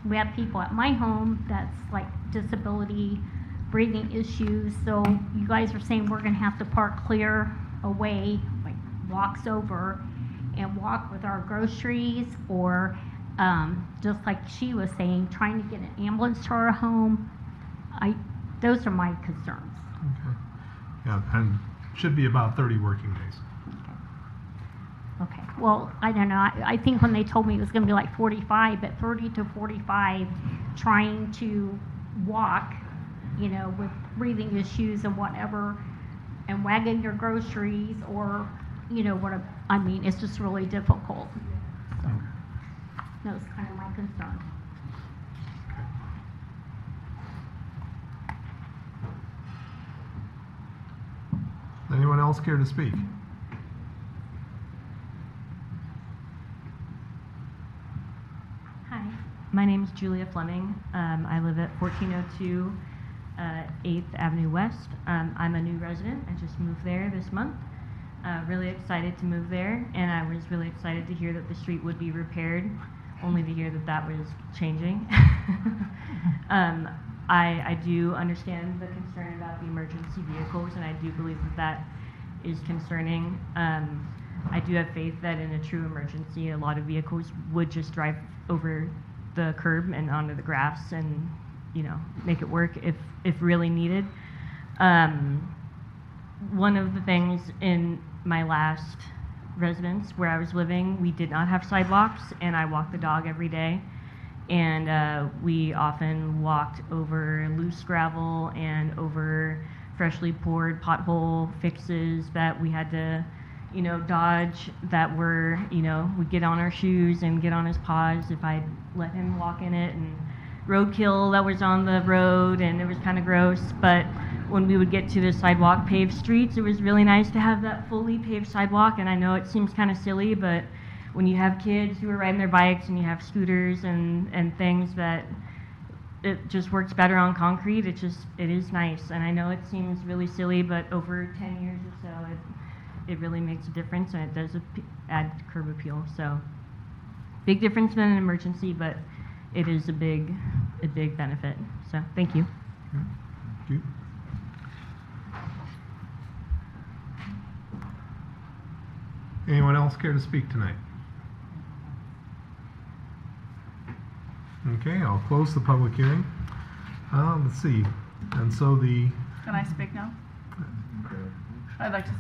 We have people at my home that's like disability, breathing issues. So you guys are saying we're going to have to park clear away, like blocks over, and walk with our groceries, or just like she was saying, trying to get an ambulance to our home. Those are my concerns. Okay. Yeah, and should be about 30 working days. Okay, well, I don't know. I think when they told me it was going to be like 45, but 30 to 45, trying to walk, you know, with breathing issues and whatever, and wagging your groceries, or, you know, I mean, it's just really difficult. So, that was kind of my concern. Anyone else care to speak? Hi, my name is Julia Fleming. I live at 1402 8th Avenue West. I'm a new resident. I just moved there this month. really excited to move there, and I was really excited to hear that the street would be repaired, only to hear that that was changing. I do understand the concern about the emergency vehicles, and I do believe that that is concerning. I do have faith that in a true emergency, a lot of vehicles would just drive over the curb and onto the grass and, you know, make it work if really needed. One of the things in my last residence where I was living, we did not have sidewalks, and I walked the dog every day. And we often walked over loose gravel and over freshly poured pothole fixes that we had to, you know, dodge, that were, you know, we'd get on our shoes and get on his paws if I'd let him walk in it, and roadkill that was on the road, and it was kind of gross. But when we would get to the sidewalk paved streets, it was really nice to have that fully paved sidewalk. And I know it seems kind of silly, but when you have kids who are riding their bikes and you have scooters and things, that it just works better on concrete. It is nice. And I know it seems really silly, but over 10 years or so, it really makes a difference, and it does add curb appeal. So big difference in an emergency, but it is a big benefit. So thank you. Thank you. Anyone else care to speak tonight? Okay, I'll close the public hearing. Let's see. And so Can I speak now? I'd like to.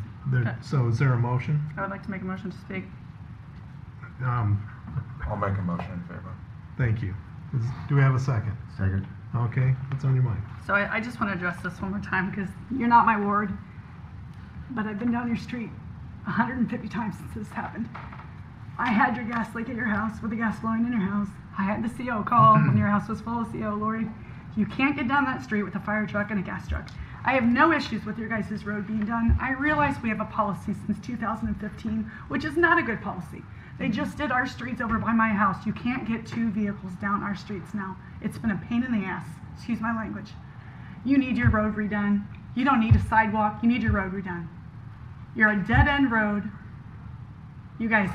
So is there a motion? I would like to make a motion to speak. I'll make a motion in favor. Thank you. Do we have a second? Second. Okay, what's on your mind? So I just want to address this one more time, because you're not my ward, but I've been down your street 150 times since this happened. I had your gas leak at your house with the gas flowing in your house. I had the CO call when your house was full of CO, Lori. You can't get down that street with a fire truck and a gas truck. I have no issues with your guys' road being done. I realize we have a policy since 2015, which is not a good policy. They just did our streets over by my house. You can't get 2 vehicles down our streets now. It's been a pain in the ass. Excuse my language. You need your road redone. You don't need a sidewalk. You need your road redone. You're a dead-end road. You guys,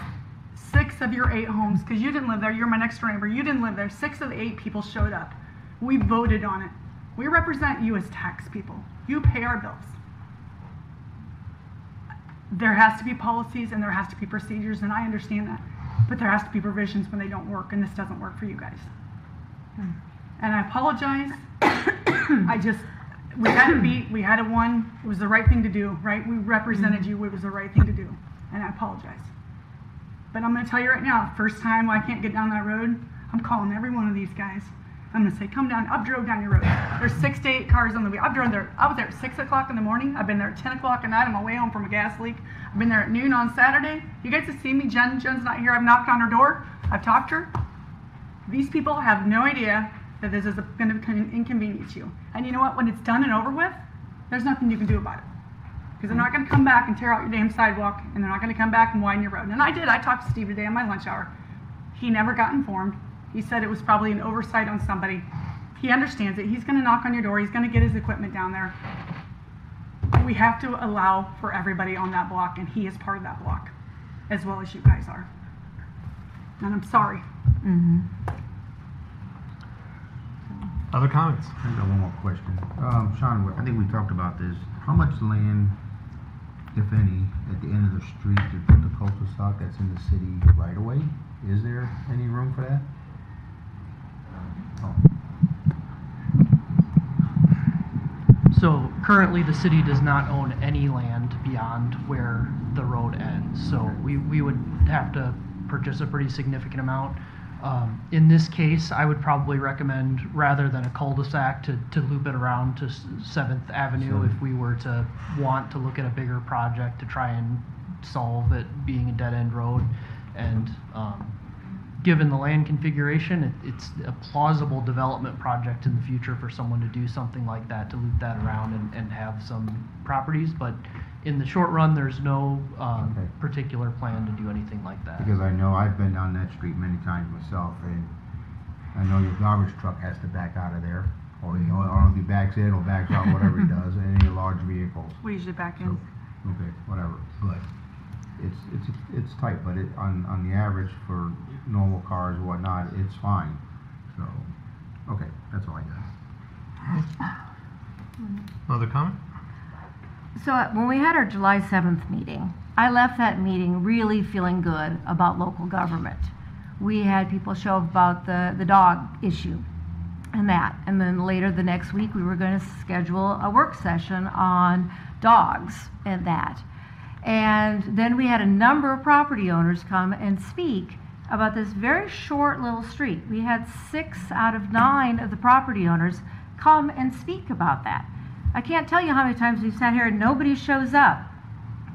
6 of your 8 homes, because you didn't live there, you're my next door neighbor, you didn't live there, 6 of the 8 people showed up. We voted on it. We represent you as tax people. You pay our bills. There has to be policies and there has to be procedures, and I understand that. But there has to be provisions when they don't work, and this doesn't work for you guys. And I apologize. We had a beat, we had a won. It was the right thing to do, right? We represented you. It was the right thing to do. And I apologize. But I'm going to tell you right now, first time I can't get down that road, I'm calling every one of these guys. I'm going to say, come down. I've drove down your road. There's 6 to 8 cars on the way. I've drove there. I was there at 6 o'clock in the morning. I've been there at 10 o'clock at night on my way home from a gas leak. I've been there at noon on Saturday. You guys have seen me. Jen's not here. I've knocked on her door. I've talked to her. These people have no idea that this is going to inconvenience you. And you know what? When it's done and over with, there's nothing you can do about it. Because they're not going to come back and tear out your damn sidewalk, and they're not going to come back and widen your road. And I did. I talked to Steve today on my lunch hour. He never got informed. He said it was probably an oversight on somebody. He understands it. He's going to knock on your door. He's going to get his equipment down there. We have to allow for everybody on that block, and he is part of that block, as well as you guys are. And I'm sorry. Other comments? I got one more question. Sean, I think we talked about this. How much land, if any, at the end of the street to put the cul-de-sac that's in the city right away? Is there any room for that? So currently the city does not own any land beyond where the road ends. So we would have to purchase a pretty significant amount. In this case, I would probably recommend, rather than a cul-de-sac, to loop it around to 7th Avenue if we were to want to look at a bigger project to try and solve it being a dead-end road. And given the land configuration, it's a plausible development project in the future for someone to do something like that, to loop that around and have some properties. But in the short run, there's no particular plan to do anything like that. Because I know I've been down that street many times myself, and I know your garbage truck has to back out of there, or I don't know if he backs in or backs out, whatever he does, any large vehicles. We usually back in. okay, whatever, but it's tight, but on the average for normal cars and whatnot, it's fine. So, okay, that's all I got. Other comment? So when we had our July 7th meeting, I left that meeting really feeling good about local government. We had people show up about the dog issue and that. And then later the next week, we were going to schedule a work session on dogs and that. And then we had a number of property owners come and speak about this very short little street. We had 6 out of 9 of the property owners come and speak about that. I can't tell you how many times we've sat here and nobody shows up.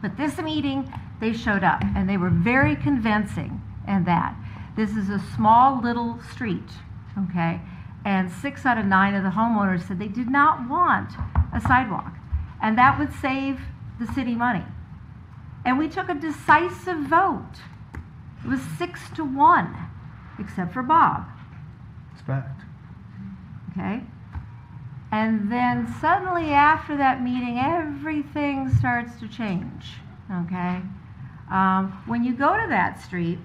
But this meeting, they showed up, and they were very convincing in that. This is a small little street, okay? And 6 out of 9 of the homeowners said they did not want a sidewalk. And that would save the city money. And we took a decisive vote. It was 6-1, except for Bob. Respect. Okay? And then suddenly after that meeting, everything starts to change, okay? When you go to that street,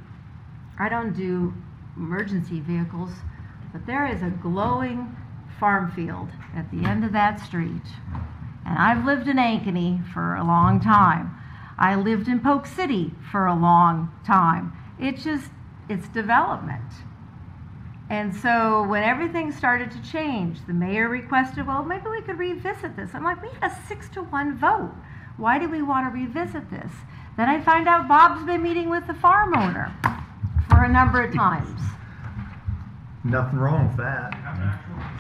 I don't do emergency vehicles, but there is a glowing farm field at the end of that street. And I've lived in Ankeny for a long time. I lived in Polk City for a long time. It's development. And so when everything started to change, the mayor requested, well, maybe we could revisit this. I'm like, we had a 6-1 vote. Why do we want to revisit this? Then I find out Bob's been meeting with the farm owner for a number of times. Nothing wrong with that.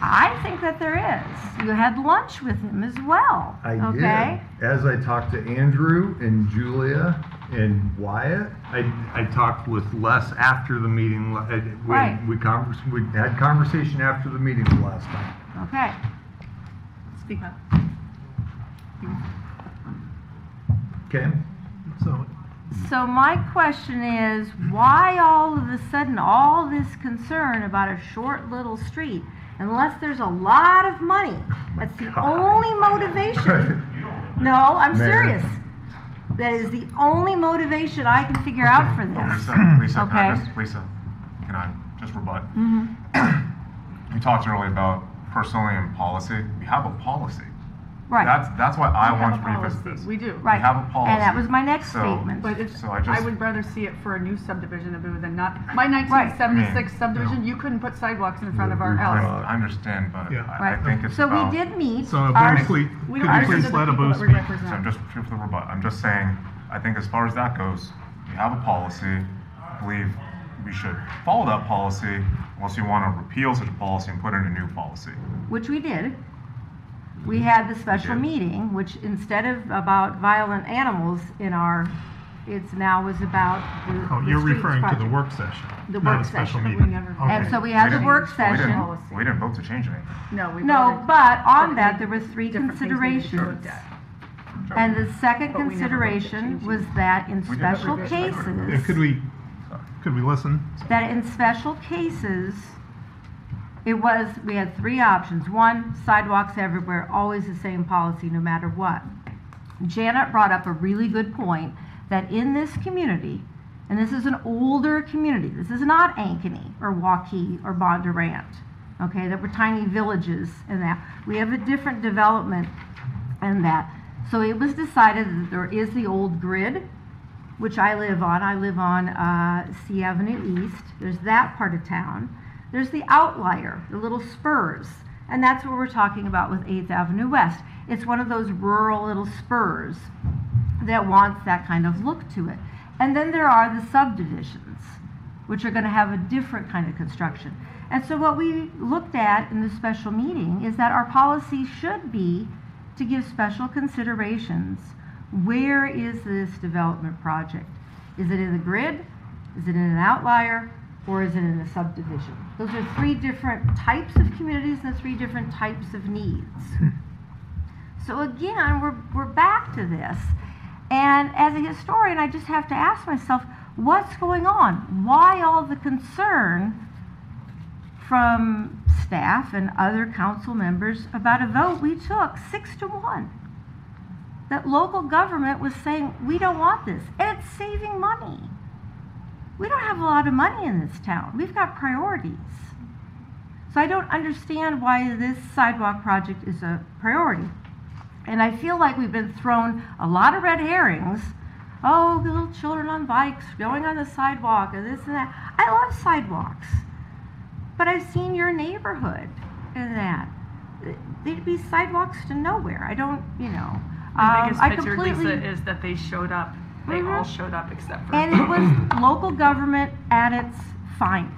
I think that there is. You had lunch with him as well. I okay? did. As I talked to Andrew and Julia and Wyatt, I talked with Les after the meeting. Right. We had conversation after the meeting the last time. Okay. Speak up. Okay. So my question is, why all of a sudden all this concern about a short little street? Unless there's a lot of money. That's the only motivation. No, I'm serious. That is the only motivation I can figure out for this. Lisa, okay. Lisa, can I just rebut? Mm-hmm. You talked earlier about personally and policy. We have a policy. Right. That's why I want to revisit this. We do. Right. We have a policy. And that was my next statement. But I would rather see it for a new subdivision than not. My Right. 1976 subdivision, you couldn't put sidewalks in front of our house. I understand, but I Right. think it's so about... we did meet. So our- briefly, We could don't you please represent the let a people boo that we speak? represent. So I'm just here for the rebut. I'm just saying, I think as far as that goes, we have a policy. I believe we should follow that policy unless you want to repeal such a policy and put in a new policy. Which we did. We had the special meeting, which instead of about violent animals in our, it's now was about the Oh, the you're streets referring to the project. work session, The not work a special session. meeting. And so we had the work session. We didn't vote to change anything. No, we No, voted but on for that, there were 3 different things we needed to be considerations. looked at. And the second But we never looked at consideration changing was that in We did. special Yeah, cases, could we listen? that in special cases, we had 3 options. 1, sidewalks everywhere, always the same policy, no matter what. Janet brought up a really good point that in this community, and this is an older community, this is not Ankeny or Waukee or Bondurant, okay, that were tiny villages and that. We have a different development in that. So it was decided that there is the old grid, which I live on. I live on C Avenue East. There's that part of town. There's the outlier, the little spurs, and that's what we're talking about with 8th Avenue West. It's one of those rural little spurs that wants that kind of look to it. And then there are the subdivisions, which are going to have a different kind of construction. And so what we looked at in the special meeting is that our policy should be to give special considerations. Where is this development project? Is it in the grid? Is it in an outlier? Or is it in a subdivision? Those are 3 different types of communities and 3 different types of needs. So again, we're back to this. And as a historian, I just have to ask myself, what's going on? Why all the concern from staff and other council members about a vote we took 6-1? that local government was saying, we don't want this, and it's saving money. We don't have a lot of money in this town. We've got priorities. So I don't understand why this sidewalk project is a priority. And I feel like we've been thrown a lot of red herrings. Oh, the little children on bikes going on the sidewalk and this and that. I love sidewalks. But I've seen your neighborhood in that. They'd be sidewalks to nowhere. I don't, you know. The biggest I picture, completely, Lisa, is that they showed up. They all showed up except for. and it was local government at its finest.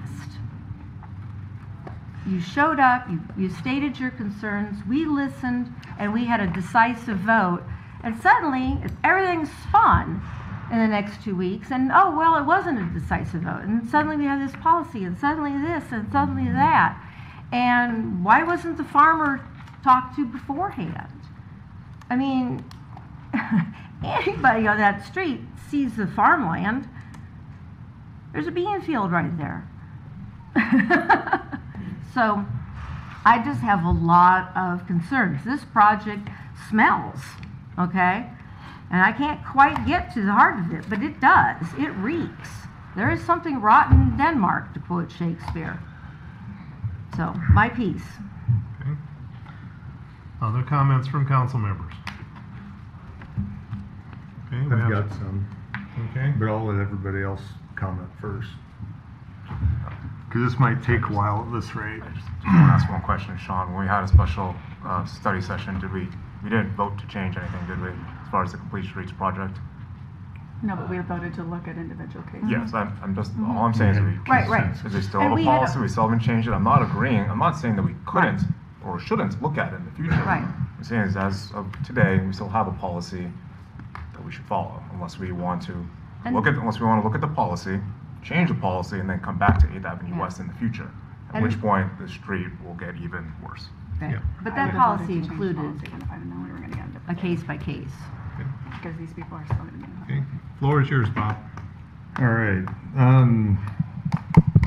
You showed up, you stated your concerns, we listened, and we had a decisive vote. And suddenly, everything's fun in the next 2 weeks, and oh, well, it wasn't a decisive vote. And suddenly we have this policy, and suddenly this, and suddenly that. And why wasn't the farmer talked to beforehand? I mean, anybody on that street sees the farmland. There's a bean field right there. So I just have a lot of concerns. This project smells, okay? And I can't quite get to the heart of it, but it does. It reeks. There is something rotten in Denmark, to quote Shakespeare. So, my piece. Okay. Other comments from council members? Okay, we I've have- got some. Okay. But I'll let everybody else comment first. Because this might take a while at this rate. Just want to ask one question, Sean. When we had a special study session, we didn't vote to change anything, did we, as far as the Complete Streets project? No, but we voted to look at individual cases. Yes, I'm just, all I'm saying is we. Right. Is there still And have we a had a- policy, we still haven't changed it, I'm not agreeing, I'm not saying that we couldn't or shouldn't look at it in the future. Right. I'm saying is as of today, we still have a policy that we should follow, unless we want to And- look at the policy, change the policy, and then come back to 8th Avenue Yeah. West in the future. At And- which point, the street will get even worse. Okay. Yeah. But I that would've policy voted to change the included policy even if I didn't know we were gonna get into a case by case. because these people are still gonna be in the Okay. Floor is yours, Bob. All right.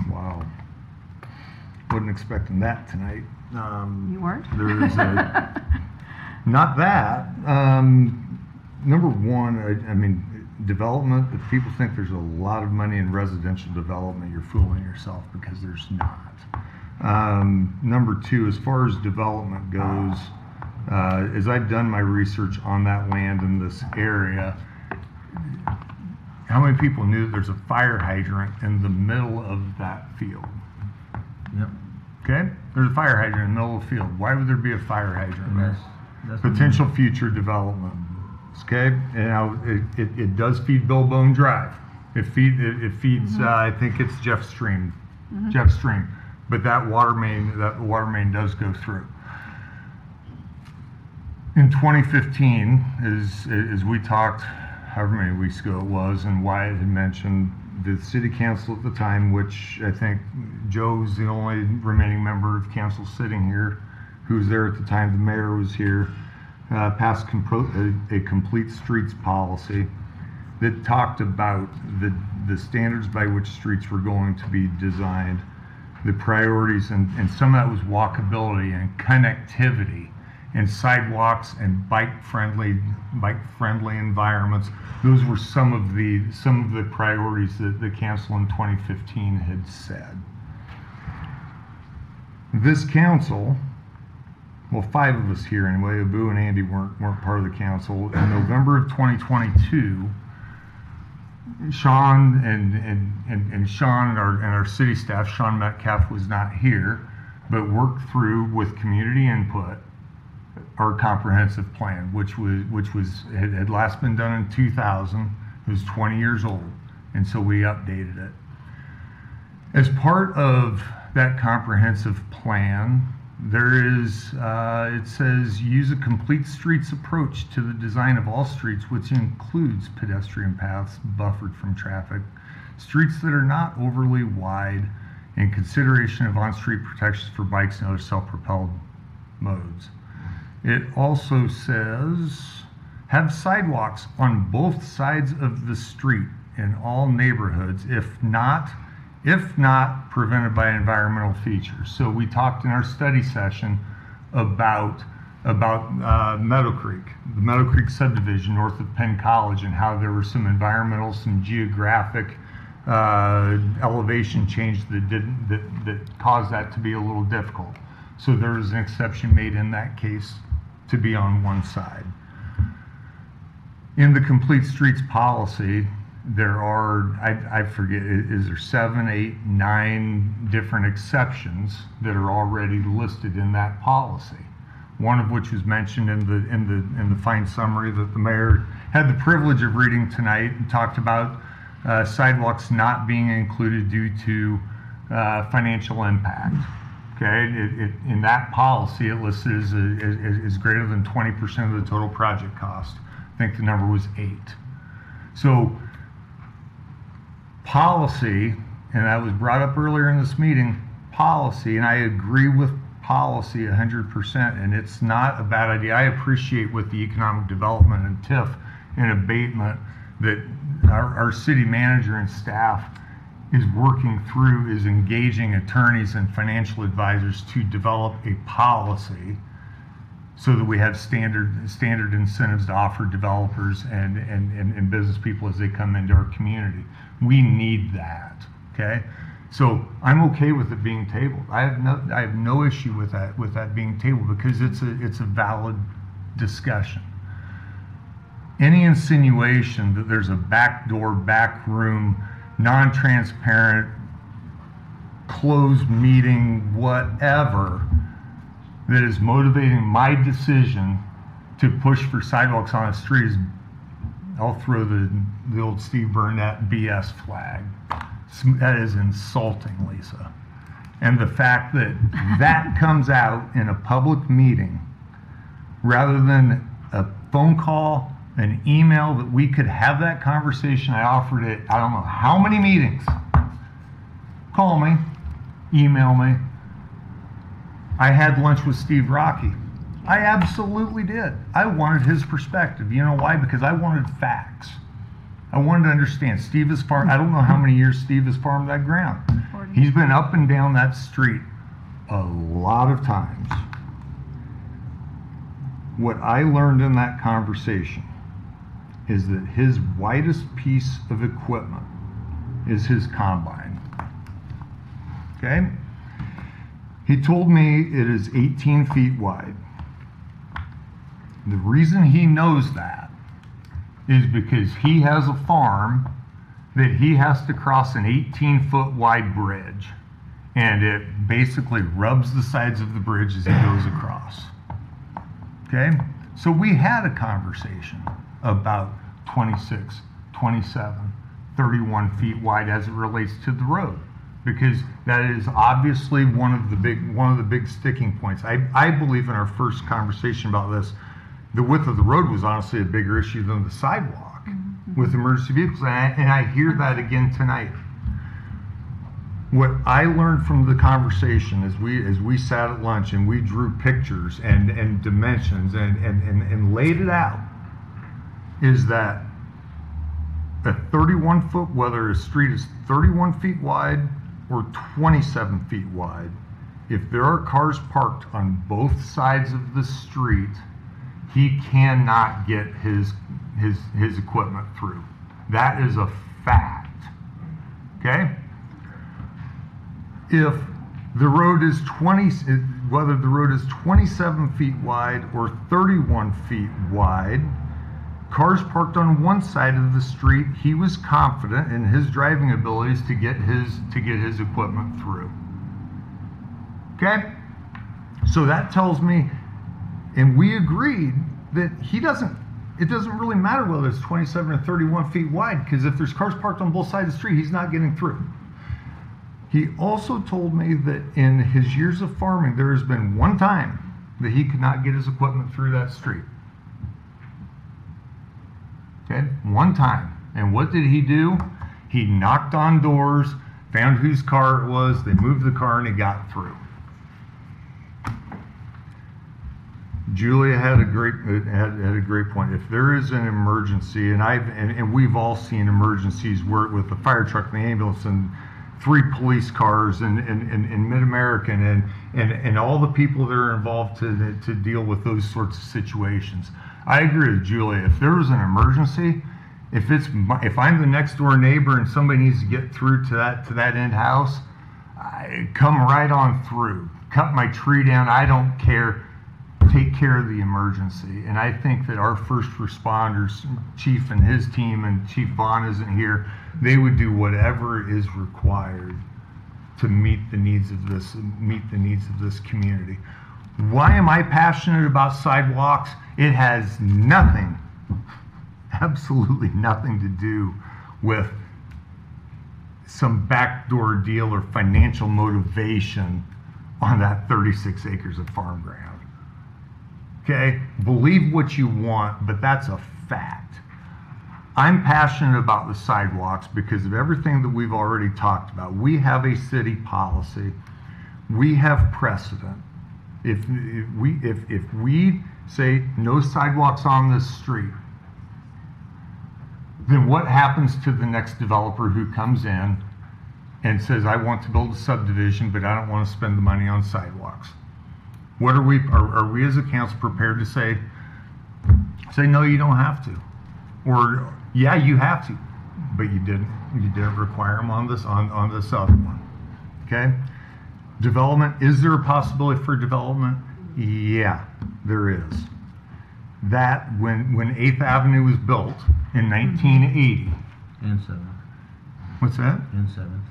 Wow. Wasn't expecting that tonight. You weren't? There is not that. Number one, I mean, development, if people think there's a lot of money in residential development, you're fooling yourself because there's not. Number two, as far as development goes, as I've done my research on that land in this area, how many people knew that there's a fire hydrant in the middle of that field? Yep. Okay? There's a fire hydrant in the middle of the field. Why would there be a fire hydrant there? That's Potential future development. Okay? And now, it does feed Billbone Drive. It feeds, I think it's Jeff Stream. Jeff Stream. But that water main does go through. In 2015, as we talked, however many weeks ago it was, and Wyatt had mentioned, the city council at the time, which I think Joe's the only remaining member of council sitting here who was there at the time, the mayor was here, passed a complete streets policy that talked about the standards by which streets were going to be designed, the priorities, and some of that was walkability and connectivity and sidewalks and bike-friendly environments. Those were some of the priorities that the council in 2015 had said. This council, well, 5 of us here anyway, Abu and Andy weren't part of the council. In November of 2022, Sean and Sean and our city staff, Sean Metcalf was not here, but worked through with community input our comprehensive plan, which had last been done in 2000. It was 20 years old, and so we updated it. As part of that comprehensive plan, there is, it says, use a complete streets approach to the design of all streets, which includes pedestrian paths buffered from traffic, streets that are not overly wide, and consideration of on-street protections for bikes and other self-propelled modes. It also says, have sidewalks on both sides of the street in all neighborhoods, if not prevented by environmental features. So we talked in our study session about about Meadow Creek, the Meadow Creek subdivision north of Penn College, and how there were some environmental, some geographic elevation change that caused that to be a little difficult. So there was an exception made in that case to be on one side. In the complete streets policy, there are, I forget, is there 7, 8, 9 different exceptions that are already listed in that policy. One of which was mentioned in the fine summary that the mayor had the privilege of reading tonight, and talked about sidewalks not being included due to financial impact. Okay, in that policy it lists as greater than 20% of the total project cost. I think the number was 8. So policy, and that was brought up earlier in this meeting, policy, and I agree with policy 100%, and it's not a bad idea. I appreciate with the economic development and TIF and abatement that our city manager and staff is working through, is engaging attorneys and financial advisors to develop a policy so that we have standard incentives to offer developers and business people as they come into our community. We need that, okay? So I'm okay with it being tabled. I have no issue with that being tabled, because it's a valid discussion. Any insinuation that there's a back door, back room, non-transparent, closed meeting, whatever, that is motivating my decision to push for sidewalks on a street, I'll throw the old Steve Burnett BS flag. That is insulting, Lisa. And the fact that that comes out in a public meeting rather than a phone call, an email, that we could have that conversation. I offered it, I don't know how many meetings. Call me, email me. I had lunch with Steve Rocky. I absolutely did. I wanted his perspective. You know why? Because I wanted facts. I wanted to understand. Steve has farmed, I don't know how many years Steve has farmed that ground. 40. He's been up and down that street a lot of times. What I learned in that conversation is that his widest piece of equipment is his combine. Okay? He told me it is 18 feet wide. The reason he knows that is because he has a farm that he has to cross an 18-foot wide bridge, and it basically rubs the sides of the bridge as he goes across. Okay? So we had a conversation about 26, 27, 31 feet wide as it relates to the road, because that is obviously one of the big sticking points. I believe in our first conversation about this, the width of the road was honestly a bigger issue than the sidewalk with emergency vehicles, and I hear that again tonight. What I learned from the conversation as we sat at lunch and we drew pictures and dimensions and laid it out, is that a 31-foot, whether a street is 31 feet wide or 27 feet wide, if there are cars parked on both sides of the street, he cannot get his equipment through. That is a fact. Okay? If the road is whether the road is 27 feet wide or 31 feet wide, cars parked on one side of the street, he was confident in his driving abilities to get his equipment through. Okay? So that tells me, and we agreed that it doesn't really matter whether it's 27 or 31 feet wide, because if there's cars parked on both sides of the street, he's not getting through. He also told me that in his years of farming, there has been one time that he could not get his equipment through that street. Okay, one time. And what did he do? He knocked on doors, found whose car it was, they moved the car, and he got through. Julia had a great point. If there is an emergency, and we've all seen emergencies where with the fire truck and the ambulance, and 3 police cars and Mid-American and all the people that are involved to deal with those sorts of situations. I agree with Julia. If there was an emergency, if I'm the next door neighbor and somebody needs to get through to that end house, I come right on through. Cut my tree down. I don't care. Take care of the emergency. And I think that our first responders, Chief and his team, and Chief Vaughn isn't here, they would do whatever is required to meet the needs of this community. Why am I passionate about sidewalks? It has nothing, absolutely nothing to do with some backdoor deal or financial motivation on that 36 acres of farm ground. Okay? Believe what you want, but that's a fact. I'm passionate about the sidewalks because of everything that we've already talked about. We have a city policy. We have precedent. If we say no sidewalks on this street, then what happens to the next developer who comes in and says, I want to build a subdivision, but I don't want to spend the money on sidewalks? What are we as a council prepared to say, no, you don't have to? Or, yeah, you have to, but you didn't require them on this other one, okay? Development, is there a possibility for development? Yeah, there is. That, when 8th Avenue was built in 1980. And 7th. What's that? And 7th.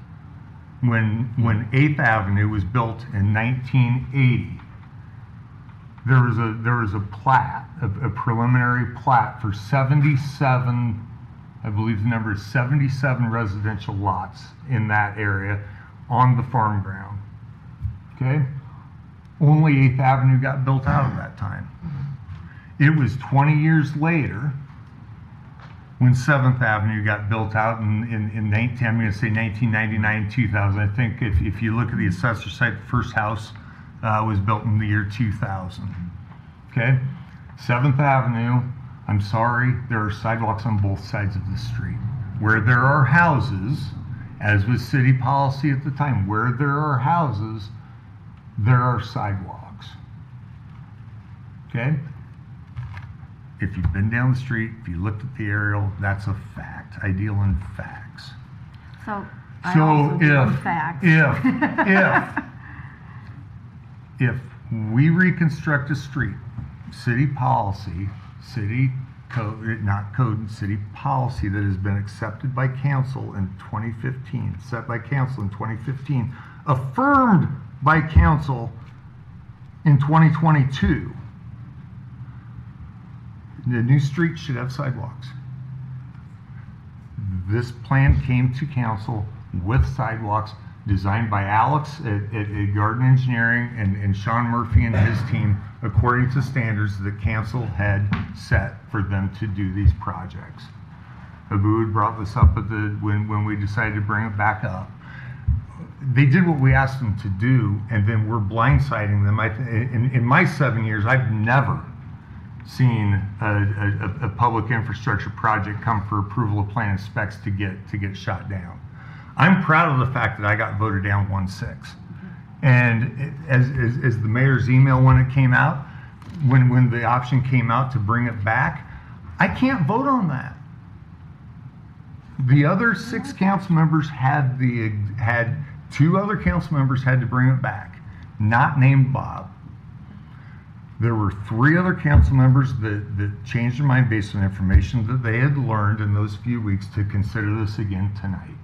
When 8th Avenue was built in 1980, there was a plat, a preliminary plat for 77, I believe the number is 77 residential lots in that area on the farm ground. Okay? Only 8th Avenue got built out at that time. It was 20 years later when 7th Avenue got built out in 1999, 2000. I think if you look at the assessor site, the first house was built in the year 2000. Okay? 7th Avenue, I'm sorry, there are sidewalks on both sides of the street. Where there are houses, as was city policy at the time, where there are houses, there are sidewalks. Okay? If you've been down the street, if you looked at the aerial, that's a fact. I deal in facts. So I also deal in facts. If we reconstruct a street, city policy, city code, not code, city policy that has been accepted by council in 2015, set by council in 2015, affirmed by council in 2022, the new street should have sidewalks. This plan came to council with sidewalks designed by Alex at Garden Engineering and Sean Murphy and his team according to standards that council had set for them to do these projects. Abu had brought this up when we decided to bring it back up. They did what we asked them to do, and then we're blindsiding them. In my 7 years, I've never seen a public infrastructure project come for approval of plan and specs to get shot down. I'm proud of the fact that I got voted down 1-6. And as the mayor's email when it came out, when the option came out to bring it back, I can't vote on that. The other 6 council members had 2 other council members had to bring it back, not named Bob. There were 3 other council members that changed their mind based on information that they had learned in those few weeks to consider this again tonight.